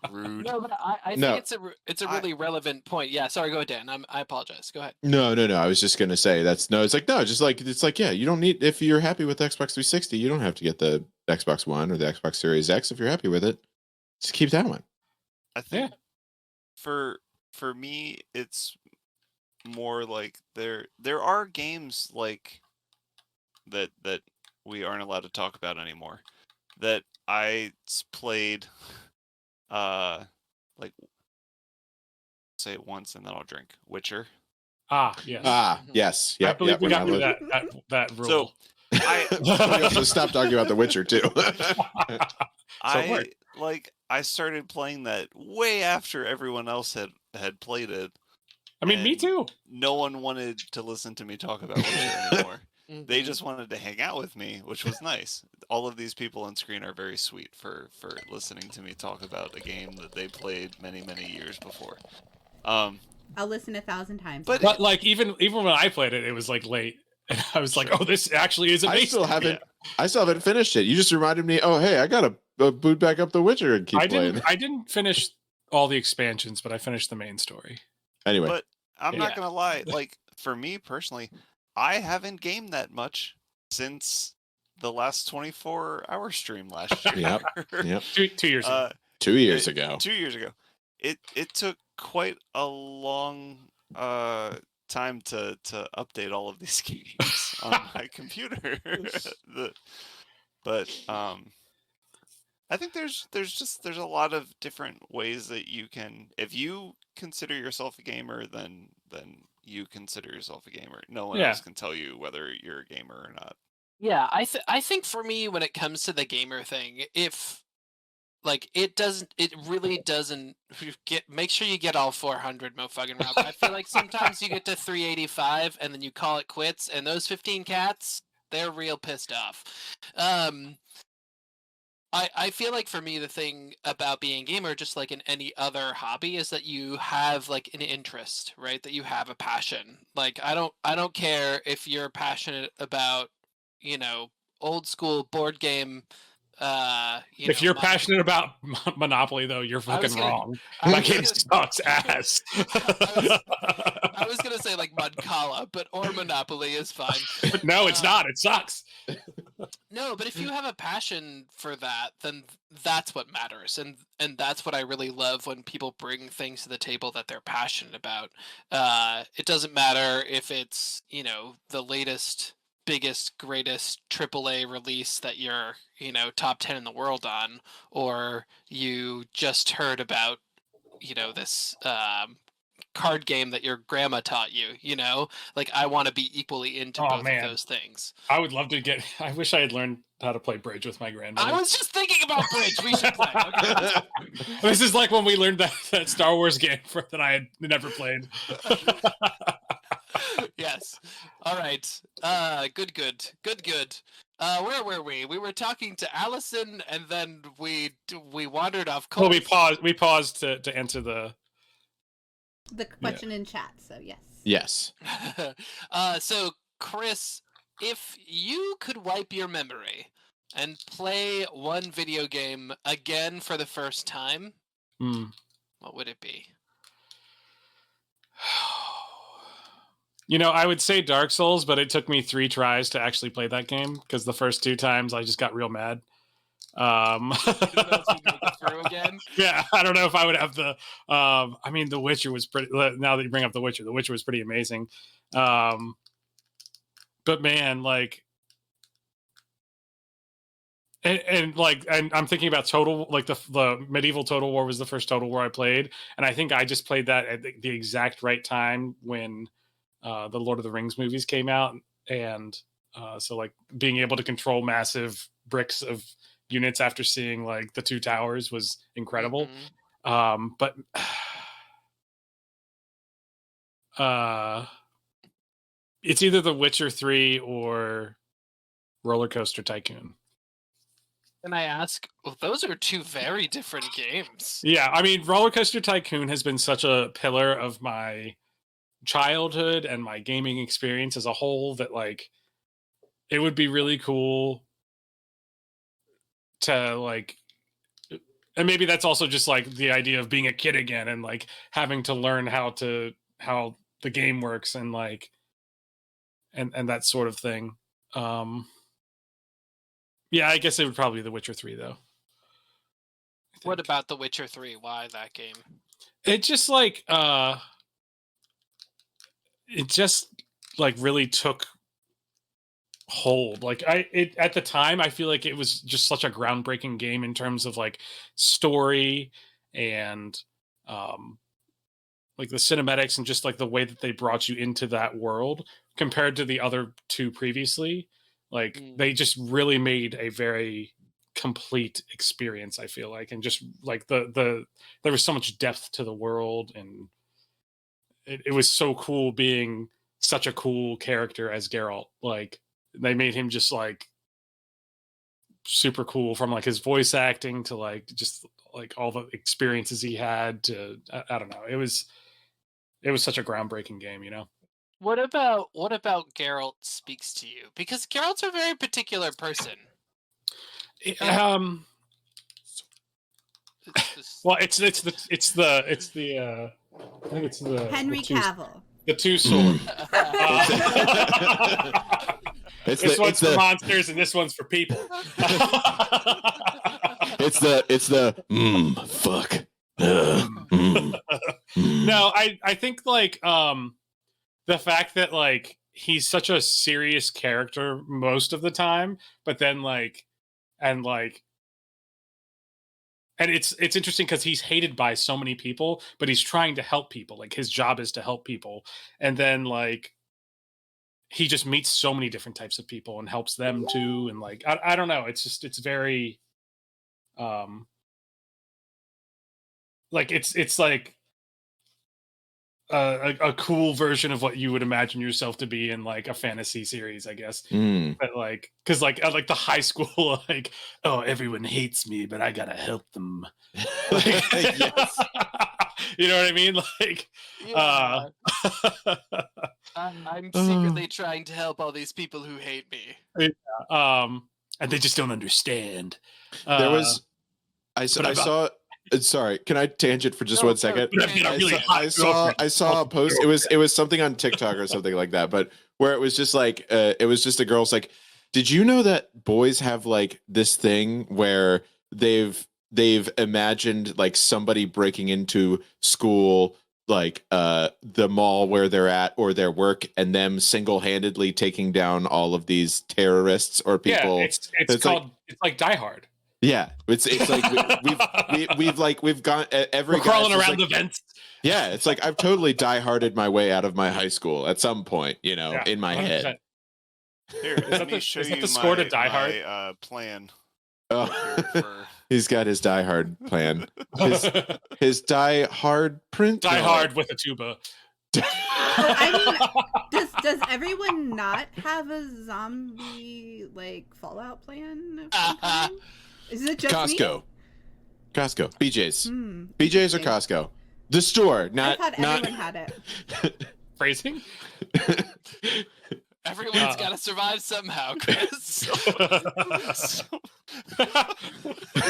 Rude. No, but I think it's a really relevant point. Yeah, sorry, go ahead, Dan. I apologize. Go ahead. No. I was just gonna say it's like you don't need, if you're happy with Xbox 360, you don't have to get the Xbox One or the Xbox Series X if you're happy with it. Just keep that one. I think for me, it's more like there are games like that we aren't allowed to talk about anymore that I played like say it once and then I'll drink. Witcher. Yes. Yes. I believe we got through that rule. So we also stopped talking about The Witcher too. I started playing that way after everyone else had played it. I mean, me too. No one wanted to listen to me talk about Witcher anymore. They just wanted to hang out with me, which was nice. All of these people on screen are very sweet for listening to me talk about a game that they played many, many years before. I'll listen 1,000 times. But like even when I played it, it was like late, and I was like, "Oh, this actually is amazing." I still haven't finished it. You just reminded me. Oh, hey, I gotta boot back up The Witcher and keep playing. I didn't finish all the expansions, but I finished the main story. Anyway, but I'm not gonna lie. Like for me personally, I haven't gamed that much since the last 24-hour stream last year. Yep. 2 years ago. 2 years ago. 2 years ago. It took quite a long time to update all of these games on my computer. But I think there's a lot of different ways that you can, if you consider yourself a gamer, then you consider yourself a gamer. No one else can tell you whether you're a gamer or not. Yeah, I think for me, when it comes to the gamer thing, if like it really doesn't make sure you get all 400 motherfucking rounds. I feel like sometimes you get to 385 and then you call it quits, and those 15 cats, they're real pissed off. I feel like for me, the thing about being a gamer, just like in any other hobby, is that you have like an interest, right? That you have a passion. Like I don't care if you're passionate about, old school board game. If you're passionate about Monopoly, though, you're fucking wrong. That game sucks ass. I was gonna say like Mudkala, or Monopoly is fine. No, it's not. It sucks. No, but if you have a passion for that, then that's what matters, and that's what I really love when people bring things to the table that they're passionate about. It doesn't matter if it's the latest, biggest, greatest AAA release that you're top 10 in the world on, or you just heard about this card game that your grandma taught you. Like I want to be equally into both of those things. I would love to I wish I had learned how to play bridge with my grandmother. I was just thinking about bridge. We should play. Okay. This is like when we learned that Star Wars game that I had never played. Yes. All right. Good. Where were we? We were talking to Allison, and then we wandered off course. Well, we paused to answer the question in chat. So yes. Yes. So Chris, if you could wipe your memory and play one video game again for the first time, what would it be? You know, I would say Dark Souls, but it took me 3 tries to actually play that game because the first 2 times I just got real mad. You don't know if you'd make it through again? Yeah, I don't know if I would have the. I mean, The Witcher was pretty. Now that you bring up The Witcher was pretty amazing. But man, like, and I'm thinking about Total, like the medieval Total War was the first Total War I played, and I think I just played that at the exact right time when the Lord of the Rings movies came out, and so like being able to control massive bricks of units after seeing like the 2 towers was incredible. But it's either The Witcher 3 or Roller Coaster Tycoon. Can I ask? Well, those are 2 very different games. Yeah, I mean, Roller Coaster Tycoon has been such a pillar of my childhood and my gaming experience as a whole that like it would be really cool to like, and maybe that's also just like the idea of being a kid again and like having to learn how the game works and like and that sort of thing. Yeah, I guess it would probably be The Witcher 3 though. What about The Witcher 3? Why that game? It just like really took hold. Like at the time I feel like it was just such a groundbreaking game in terms of like story and like the cinematics and just like the way that they brought you into that world compared to the other 2 previously. Like they just really made a very complete experience, I feel like, and just like the there was so much depth to the world, and it was so cool being such a cool character as Geralt. Like they made him just like super cool, from like his voice acting to like just like all the experiences he had to I don't know. It was such a groundbreaking game, you know. What about Geralt speaks to you? Because Geralt's a very particular person. Well, it's the I think it's the Henry Cavill. The 2 swords. This one's for monsters and this one's for people. It's the fuck. No, I think like the fact that like he's such a serious character most of the time, but then like and it's interesting because he's hated by so many people, but he's trying to help people. Like his job is to help people, and then like he just meets so many different types of people and helps them too. And like I don't know, it's very like it's like a cool version of what you would imagine yourself to be in like a fantasy series, I guess. But like, because like at like the high school, like, oh, everyone hates me, but I gotta help them. Like, yes. You know what I mean? Like, yeah. I'm secretly trying to help all these people who hate me. And they just don't understand. There was, I saw. Sorry, can I tangent for just 1 second? I saw a post. It was something on TikTok or something like that, but where it was just like it was just a girl's like, did you know that boys have like this thing where they've imagined like somebody breaking into school, like the mall where they're at or their work, and them single-handedly taking down all of these terrorists or people. Yeah, it's called it's like Die Hard. Yeah, it's like we've gone every We're crawling around like, the vents. Yeah, it's like I've totally die-harded my way out of my high school at some point, you know, in my 100%. Head. Here, let me show you score to Die Hard? my plan. Oh. He's got his Die Hard plan. His Die Hard print. Die Hard with a tuba. I mean, does everyone not have a zombie like Fallout plan of some kind? Is it just Costco? Costco, BJ's, BJ's or Costco? The store, not. I thought everyone had it. Phrasing. Everyone's got to survive somehow, Chris.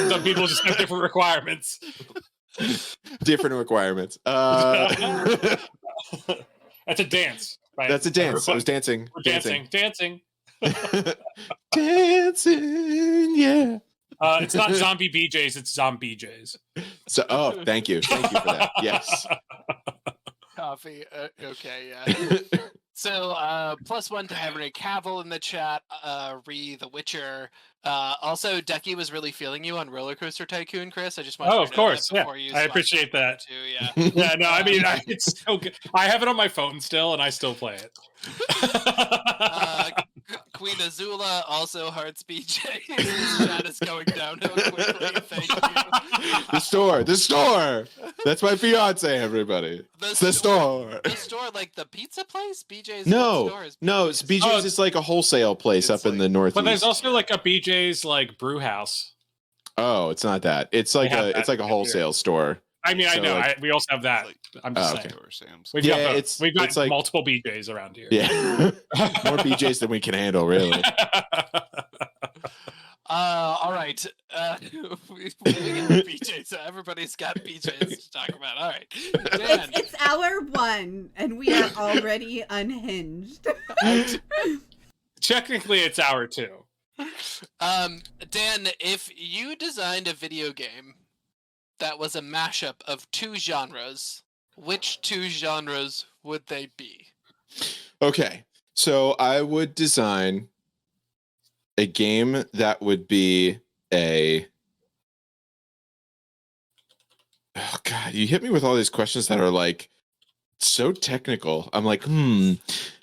Some people just have different requirements. Different requirements. That's a dance. Right? That's a dance. I was dancing. We're dancing. Dancing, yeah. It's not zombie BJs, it's zombie J's. So, thank you for that. Yes. Coffee. Okay, yeah. So, +1 to Henry Cavill in the chat. The Witcher. Also, Decky was really feeling you on Roller Coaster Tycoon, Chris. I just want. Of course, yeah. I appreciate that. Too, yeah. Yeah, no, I mean, it's so good. I have it on my phone still, and I still play it. Queen Azula also hearts BJ. His chat is going downhill quickly. Thank you. The store. That's my fiance. Everybody. The store. The store, like the pizza place. BJ's. No, store is it's BJ's. Is like a wholesale place up in the northeast. But there's also like a BJ's like brew house. Oh, it's not that. It's like a wholesale store. I mean, so I know. like, we also have that. I'm just saying. We've got like, multiple BJ's around here. Yeah, more BJ's than we can handle, really. All right. We get BJ, so everybody's got BJ's to talk about. All right. Dan. It's hour 1, and we are already unhinged. Technically, it's hour 2. Dan, if you designed a video game that was a mashup of 2 genres, which 2 genres would they be? Okay, so I would design a game that would be a... Oh, God, you hit me with all these questions that are, like, so technical. I'm like,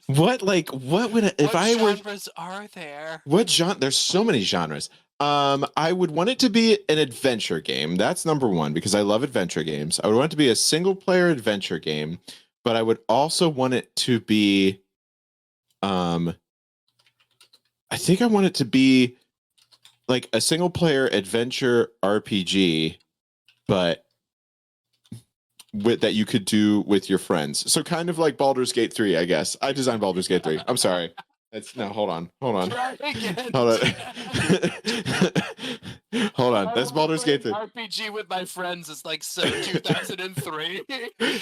what would if I were... What genres are there? What genre? There's so many genres. I would want it to be an adventure game. That's number 1, because I love adventure games. I would want it to be a single-player adventure game, but I would also want it to be... I think I want it to be like a single player adventure RPG, but that you could do with your friends. So kind of like Baldur's Gate 3, I guess. I designed Baldur's Gate 3. I'm sorry. Hold on. Try again. Hold on. That's Baldur's Gate 3. RPG with my friends is like so 2003.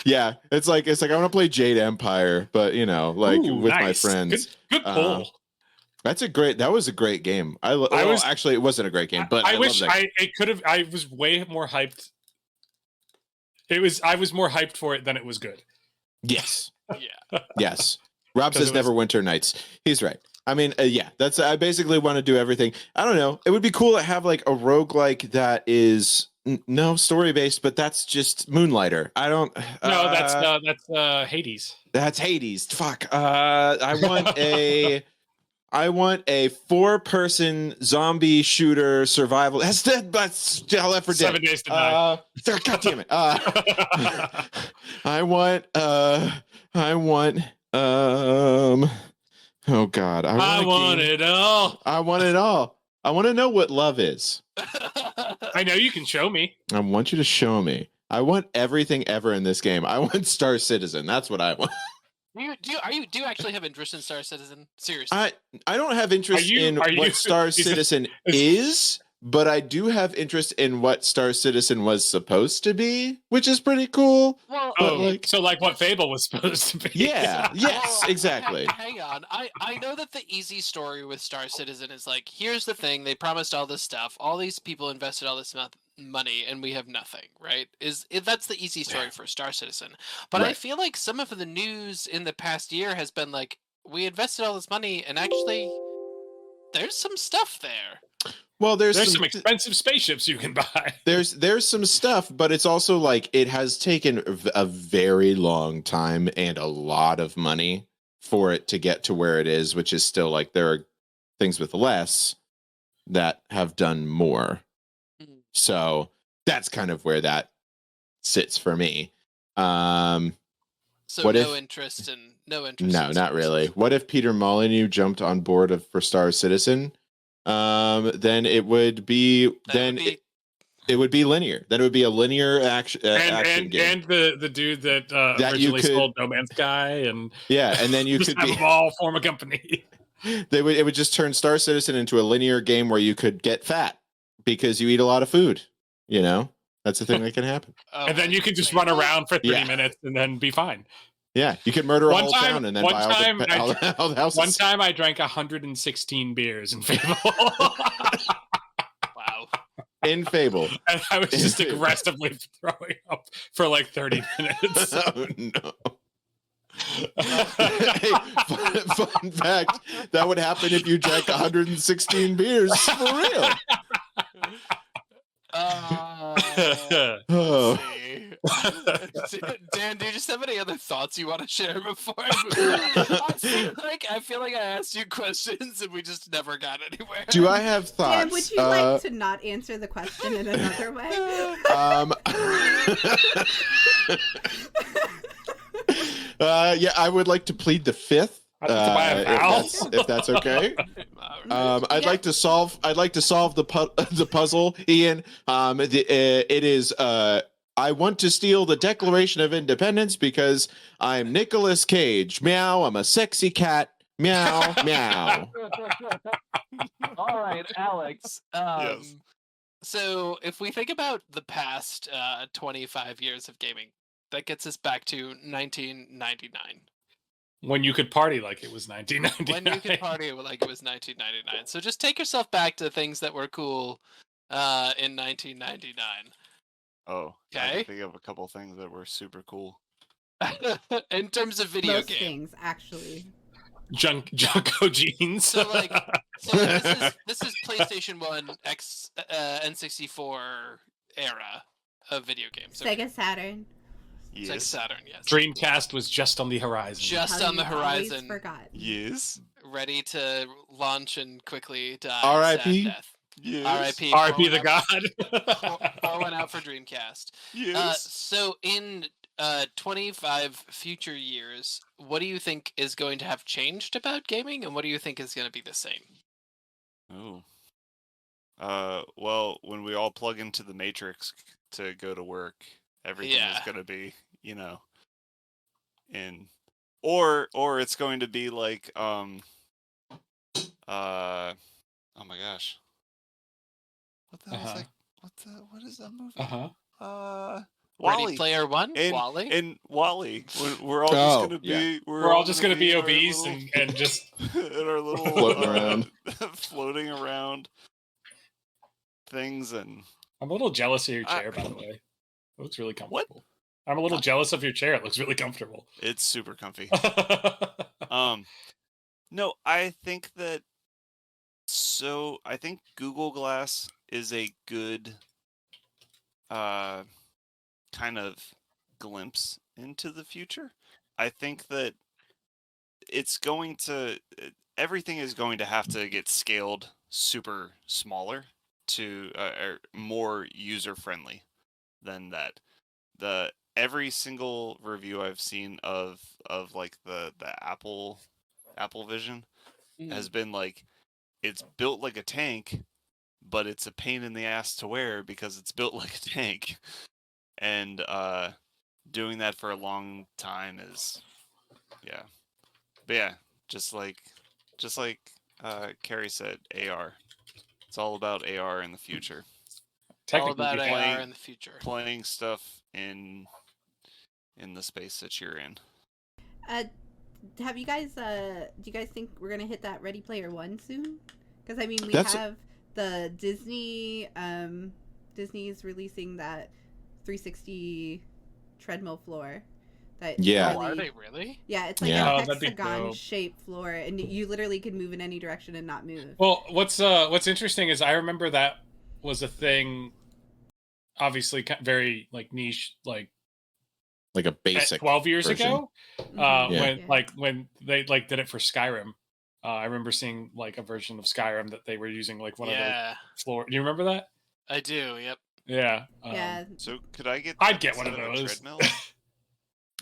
Yeah, it's like I want to play Jade Empire, but with my friends. Good pull. That was a great game. Actually, it wasn't a great game, but I wish it could have. I was way more hyped. I was more hyped for it than it was good. Yes. Yeah. Yes. Rob says Neverwinter Nights. He's right. I mean, I basically want to do everything. I don't know. It would be cool to have like a roguelike that is no story based, but that's just Moonlighter. I don't. No, that's Hades. That's Hades. Fuck. I want a 4-person zombie shooter survival. That's Left 4 Dead. 7 Days to Die. God damn it. I want. Oh God. I want it all. I want it all. I want to know what love is. I know you can show me. I want you to show me. I want everything ever in this game. I want Star Citizen. That's what I want. Do you actually have interest in Star Citizen? Seriously. I don't have interest in what Star Citizen is, but I do have interest in what Star Citizen was supposed to be, which is pretty cool. Well, so like what Fable was supposed to be. Yeah. Yes, exactly. Hang on. I know that the easy story with Star Citizen is like, here's the thing, they promised all this stuff, all these people invested all this money, and we have nothing, right? That's the easy story for Star Citizen. But right. I feel like some of the news in the past year has been like, we invested all this money, and actually, there's some stuff there. Well, there's some expensive spaceships you can buy. There's some stuff, but it's also like it has taken a very long time and a lot of money for it to get to where it is, which is still like there are things with less that have done more. So that's kind of where that sits for me. So no interest. No, not really. What if Peter Molyneux jumped on board for Star Citizen? Then it would be It would be linear. Then it would be a linear action game. And the dude that originally sold No Man's Sky, and and then you just could have them all form a company. It would just turn Star Citizen into a linear game where you could get fat because you eat a lot of food. You know, that's the thing that can happen. And then you could just run around for 30 minutes and then be fine. Yeah, you could murder a whole town and then buy all the houses. One time I drank 116 beers in Fable. Wow. In Fable. And I was just aggressively throwing up for like 30 minutes. Oh, no. Hey, fun fact, that would happen if you drank 116 beers for real. Dan, do you just have any other thoughts you want to share before I move on? I feel like I asked you questions and we just never got anywhere. Do I have thoughts? Dan, would you like to not answer the question in another way? Yeah, I would like to plead the fifth. If that's okay. I'd like to solve the puzzle, Ian. It is I want to steal the Declaration of Independence because I'm Nicolas Cage. Meow, I'm a sexy cat. Meow, meow. All right, Alex. Yes. So if we think about the past 25 years of gaming, that gets us back to 1999. When you could party like it was 1999. When you could party like it was 1999. So just take yourself back to things that were cool in 1999. Oh, okay. I can think of a couple things that were super cool. In terms of video Most games. things, actually. Junko jeans. So this is PlayStation 1, N64 era of video games. Sega Saturn. Yes. Sega Saturn, yes. Dreamcast was just on the horizon. Just on the horizon. Forgot. Yes. Ready to launch and quickly die. R.I.P. Sad death. Yes. R.I.P. R.I.P. the God. Pour one out for Dreamcast. Yes. So in 25 future years, what do you think is going to have changed about gaming, and what do you think is going to be the same? Oh. Well, when we all plug into the Matrix to go to work, everything is going to be, or it's going to be like, oh my gosh. What the hell is that? What is that movie? Ready WALL-E. Player One? And, WALL-E? And WALL-E. We're all just going to be... We're all just going to be in our obese little- and just... in our little... Floating around. Floating around things and... I'm a little jealous of your chair, by the way. It looks really comfortable. What? I'm a little jealous of your chair. It looks really comfortable. It's super comfy. No, I think that... So, I think Google Glass is a good kind of glimpse into the future. I think that everything is going to have to get scaled super smaller to or more user friendly than that. Every single review I've seen of like the Apple Vision has been like, it's built like a tank, but it's a pain in the ass to wear because it's built like a tank. And doing that for a long time is, yeah. But yeah, just like Carrie said, AR. It's all about AR in the future. All about AR in the future. Playing stuff in the space that you're in. Have you guys? Do you guys think we're gonna hit that Ready Player One soon? Because I mean, we have the Disney. Disney's releasing that 360 treadmill floor. That Are they really? Yeah, it's like a hexagon-shaped floor, and you literally can move in any direction and not move. Well, what's interesting is I remember that was a thing. Obviously, very like niche, like a basic 12 years version. ago, when they like did it for Skyrim. I remember seeing like a version of Skyrim that they were using like one of the floor. Do you remember that? I do. Yep. Yeah. So could I get? I'd get one of those. Treadmill?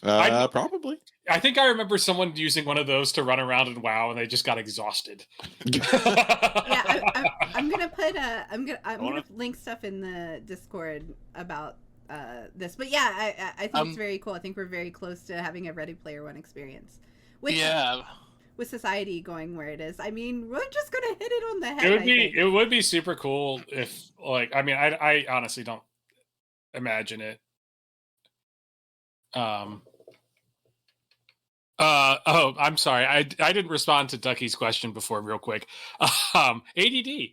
Probably. I think I remember someone using one of those to run around and WoW, and they just got exhausted. Yeah, I'm wanna- link stuff in the Discord about this. But yeah, I think it's very cool. I think we're very close to having a Ready Player One experience. With society going where it is. I mean, we're just gonna hit it on the head. It would be super cool if, like, I mean, I honestly don't imagine it. Oh, I'm sorry. I didn't respond to Ducky's question before real quick. ADD.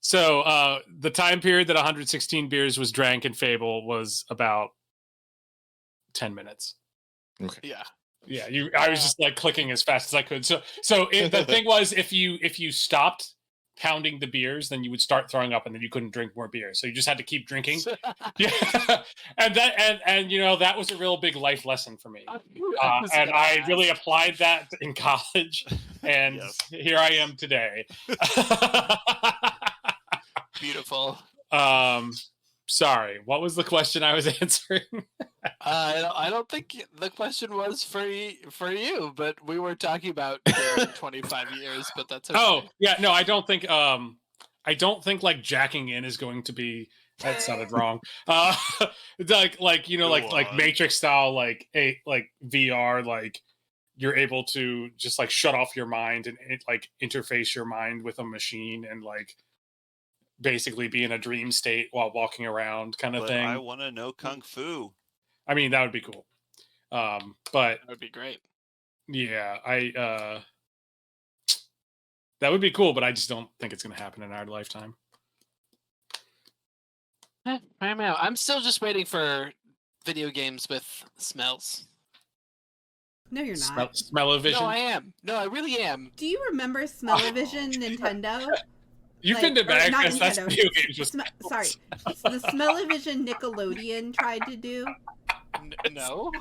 So the time period that 116 beers was drank in Fable was about 10 minutes. Okay. Yeah. I was just like clicking as fast as I could. So the thing was, if you stopped pounding the beers, then you would start throwing up, and then you couldn't drink more beer. So you just had to keep drinking. Yeah, and that was a real big life lesson for me. And I really applied that in college, and here I am today. Beautiful. Sorry, what was the question I was answering? I don't think the question was for you, but we were talking about 25 years, but that's okay. Oh, yeah, no, I don't think like jacking in is going to be, that sounded wrong. Like Matrix style, like VR, like you're able to just like shut off your mind and like interface your mind with a machine and like basically be in a dream state while walking around kind of thing. I want to know Kung Fu. I mean, that would be cool. But that would be great. Yeah, that would be cool, but I just don't think it's going to happen in our lifetime. I'm still just waiting for video games with smells. No, you're not. Smell-o-vision? No, I am. No, I really am. Do you remember Smell-o-vision, Nintendo? You've been to back. That's video games. Sorry, the Smell-o-vision Nickelodeon tried to do. No.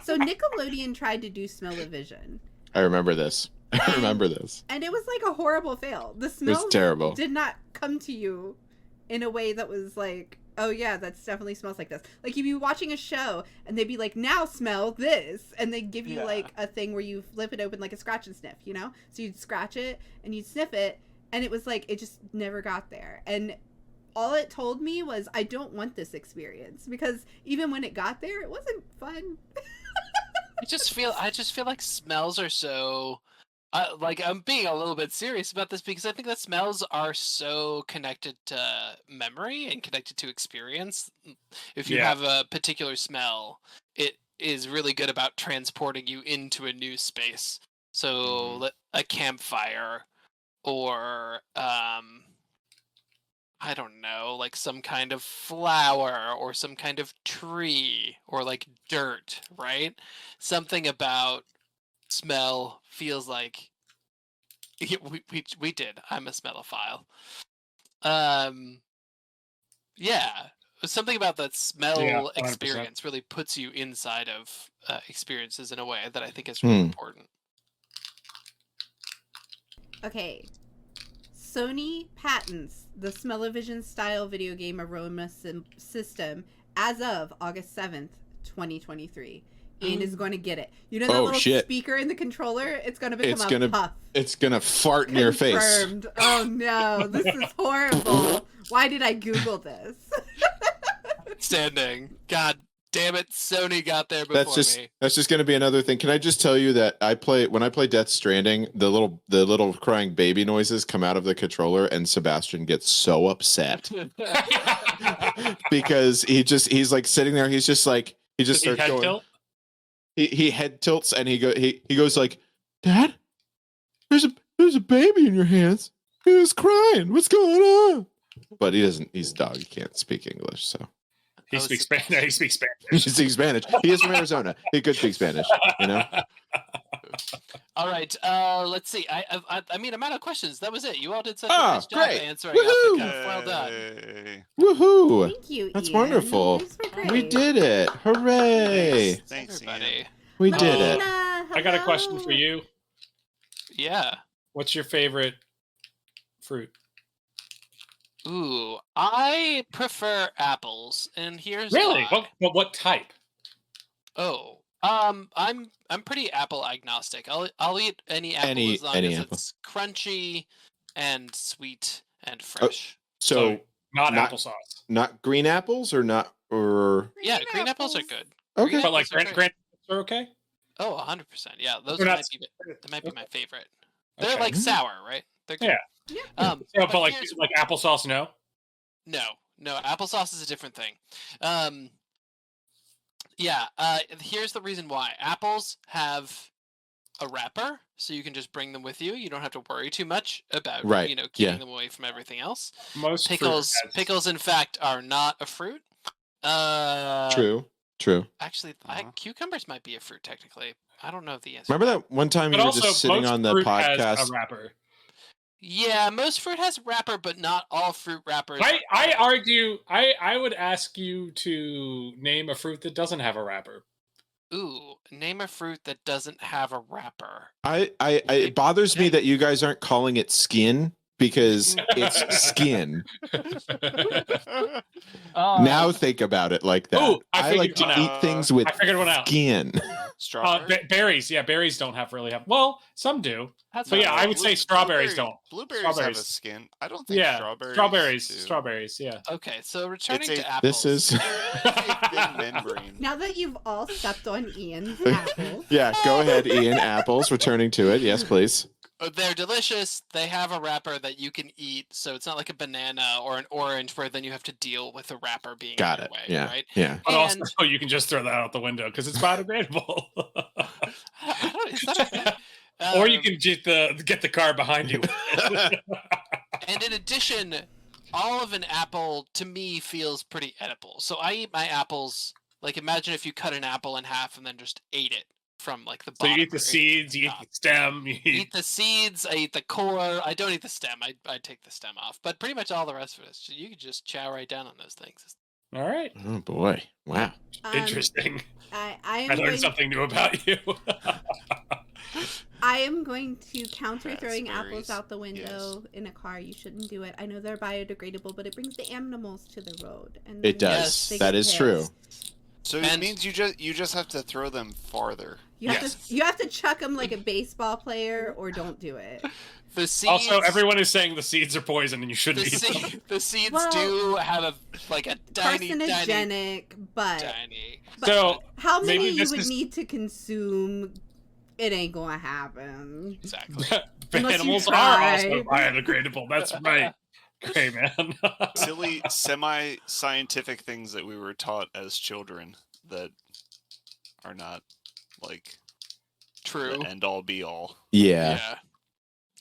So Nickelodeon tried to do Smell-o-vision. I remember this. And it was like a horrible fail. The smell terrible. Did not come to you in a way that was like, oh yeah, that definitely smells like this. Like you'd be watching a show and they'd be like, now smell this, and they'd give you like a thing where you flip it open like a scratch and sniff, you know? So you'd scratch it and you'd sniff it, and it was like it just never got there. And all it told me was I don't want this experience, because even when it got there, it wasn't fun. I just feel like smells are so like, I'm being a little bit serious about this because I think that smells are so connected to memory and connected to experience. If you have a particular smell, it is really good about transporting you into a new space. So a campfire, or I don't know, like some kind of flower or some kind of tree or like dirt, right? Something about smell feels like we did. I'm a smellophile. Yeah, something about that smell experience really puts you inside of experiences in a way that I think is really important. Okay. Sony patents the Smell-o-vision style video game aroma system as of August 7th, 2023. And is going to get it. You know that little speaker in the controller? It's going to become a puff. It's going to fart in your face. Oh no, this is horrible. Why did I Google this? Standing. God damn it, Sony got there before me. That's just going to be another thing. Can I just tell you that when I play Death Stranding, the little crying baby noises come out of the controller, and Sebastian gets so upset because he's like sitting there. He's just like he just starts going. Tilt? He head tilts and he goes like, Dad, there's a baby in your hands. He was crying. What's going on? But he doesn't. He's a dog. He can't speak English, so. He speaks Spanish. He speaks Spanish. He speaks Spanish. He is from Arizona. He could speak Spanish, you know? All right. Let's see. I mean, I'm out of questions. That was it. You all did such a nice job answering. Woohoo! Well done. Woohoo! Thank you, That's Ian. wonderful. We did it. Hooray. Thanks, everybody. Ian. We did it. I got a question for you. Yeah. What's your favorite fruit? Ooh, I prefer apples, and here's really why. What type? Oh, I'm pretty apple agnostic. I'll eat any apple as long as it's crunchy and sweet and fresh. So not not- applesauce. not green apples or Yeah, green apples are good. Okay. Green But like apples are grant great. are okay. Oh, 100%. Yeah, those They're not- might be my favorite. They're Okay. like sour, right? They're good. Yeah. Yeah. So, but like here's- applesauce, no. No, applesauce is a different thing. Here's the reason why. Apples have a wrapper, so you can just bring them with you. You don't have to worry too much about Right, keeping yeah. them away from everything else. Most Pickles in fact are not a fruit. True. Actually, cucumbers might be a fruit technically. I don't know the answer. Remember that one time you But were also, just sitting most on the fruit has podcast? a wrapper. Yeah, most fruit has a wrapper, but not all fruit wrappers. I argue. I would ask you to name a fruit that doesn't have a wrapper. Ooh, name a fruit that doesn't have a wrapper. It bothers me that you guys aren't calling it skin because it's skin. Now think about it like that. Ooh, I like figured to one eat things with I figured one out. skin. Strawberry. Berries. Yeah, berries don't really have. Well, some do. That's But yeah, I would say strawberries don't. Blueberries have a Strawberries. skin. I don't think Yeah, strawberries. strawberries. Yeah. Okay, so returning It's to a- apples. This is Thin membrane. Now that you've all stepped on Ian's apple, yeah. Go ahead, Ian. Apples. Returning to it. Yes, please. They're delicious. They have a wrapper that you can eat, so it's not like a banana or an orange where then you have to deal with the wrapper being Got in it. your way, Yeah. right? Yeah. But And- also, you can just throw that out the window because it's biodegradable. Is that a thing? Or you can get the car behind you. And in addition, all of an apple to me feels pretty edible. So I eat my apples like imagine if you cut an apple in half and then just ate it from like the So bottom. you eat the or seeds, you eat top. the stem, you Eat the seeds. I eat the core. I don't eat the stem. I take the stem off. But pretty much all the rest of it, you can just chow right down on those things. All right. Oh boy. Wow. Interesting. I I am learned going, something new about you. I am going to counter throwing Raspberries, apples out the window in a car. You shouldn't do it. I know they're biodegradable, but it brings the animals to the road. And It then does. they That get is true. pissed. So it And- means you just have to throw them farther. You have Yes. you have to chuck them like a baseball player, or don't do it. The seeds. Also, everyone is saying the seeds are poison and you the, shouldn't eat them. the seeds Well, do have a tiny, Carcinogenic, but tiny. So how many maybe you this would is- need to consume? It ain't gonna happen. Exactly. Unless you animals are also try. biodegradable. That's right. Great, man. Silly semi-scientific things that we were taught as children that are not like True. the end all be all. Yeah.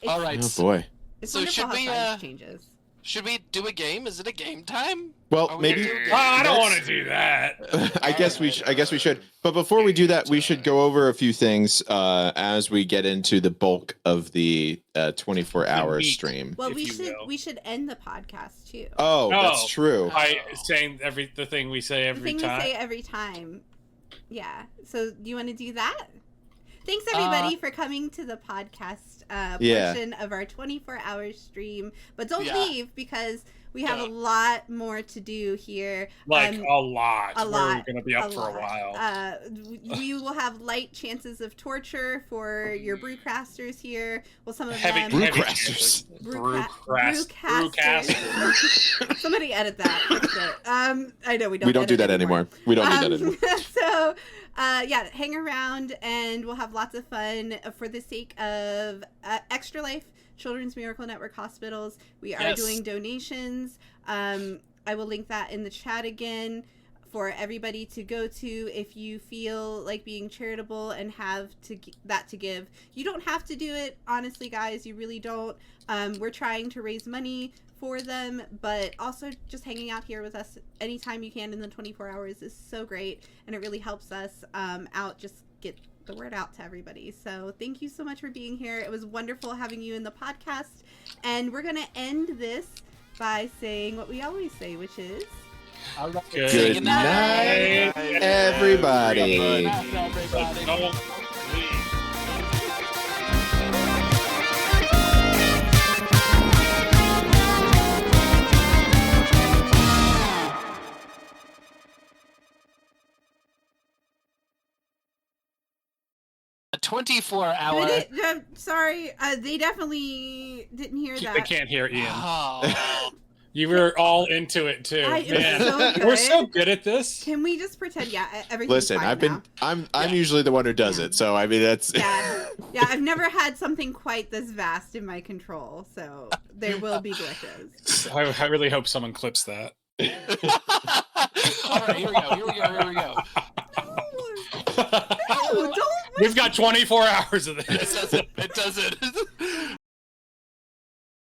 All right. Oh boy. It's So wonderful should how we, science changes. Should we do a game? Is it a game time? Well, Are we maybe. gonna do a game? I don't Let's- want to do that. I guess we. I guess we should. But before we do that, we should go over a few things as we get into the bulk of the 24-hour meat. stream. Well, if you will. we should end the podcast too. Oh, that's Oh. true. By saying the thing we say the every thing time. we say every time. Yeah. So do you want to do that? Thanks everybody for coming to the podcast Yeah. portion of our 24-hour stream. But don't Yeah. leave because we have a Don't. lot more to do here. Like a lot. a We're lot, going to be up for lot. a while. We will have light chances of torture for your brewcasters here. Well, some of Heavy them. Brewcasters. Brewcasters. Somebody edit that. Fix it. I know we don't. We don't do edit that anymore. We don't do that anymore. So, yeah, hang around and we'll have lots of fun for the sake of Extra Life Children's Miracle Network Hospitals. We are Yes. doing donations. I will link that in the chat again for everybody to go to if you feel like being charitable and have that to give. You don't have to do it, honestly, guys. You really don't. We're trying to raise money for them, but also just hanging out here with us anytime you can in the 24 hours is so great, and it really helps us out, just get the word out to everybody. So thank you so much for being here. It was wonderful having you in the podcast, and we're gonna end this by saying what we always say, which is Good night, everybody. Everybody. Don't leave. 24-hour. Sorry, they definitely didn't hear that. They can't hear Ian. Oh. You were all into it too. Man, so good. we're so good at this. Can we just pretend? Yeah, everything's Listen, fine I've been now. I'm usually the one who does Yeah. it, so I mean that's Yeah, I've never had something quite this vast in my control, so there will be glitches. I really hope someone clips that. All right, here we go. No, don't. We've got 24 hours of this. It doesn't.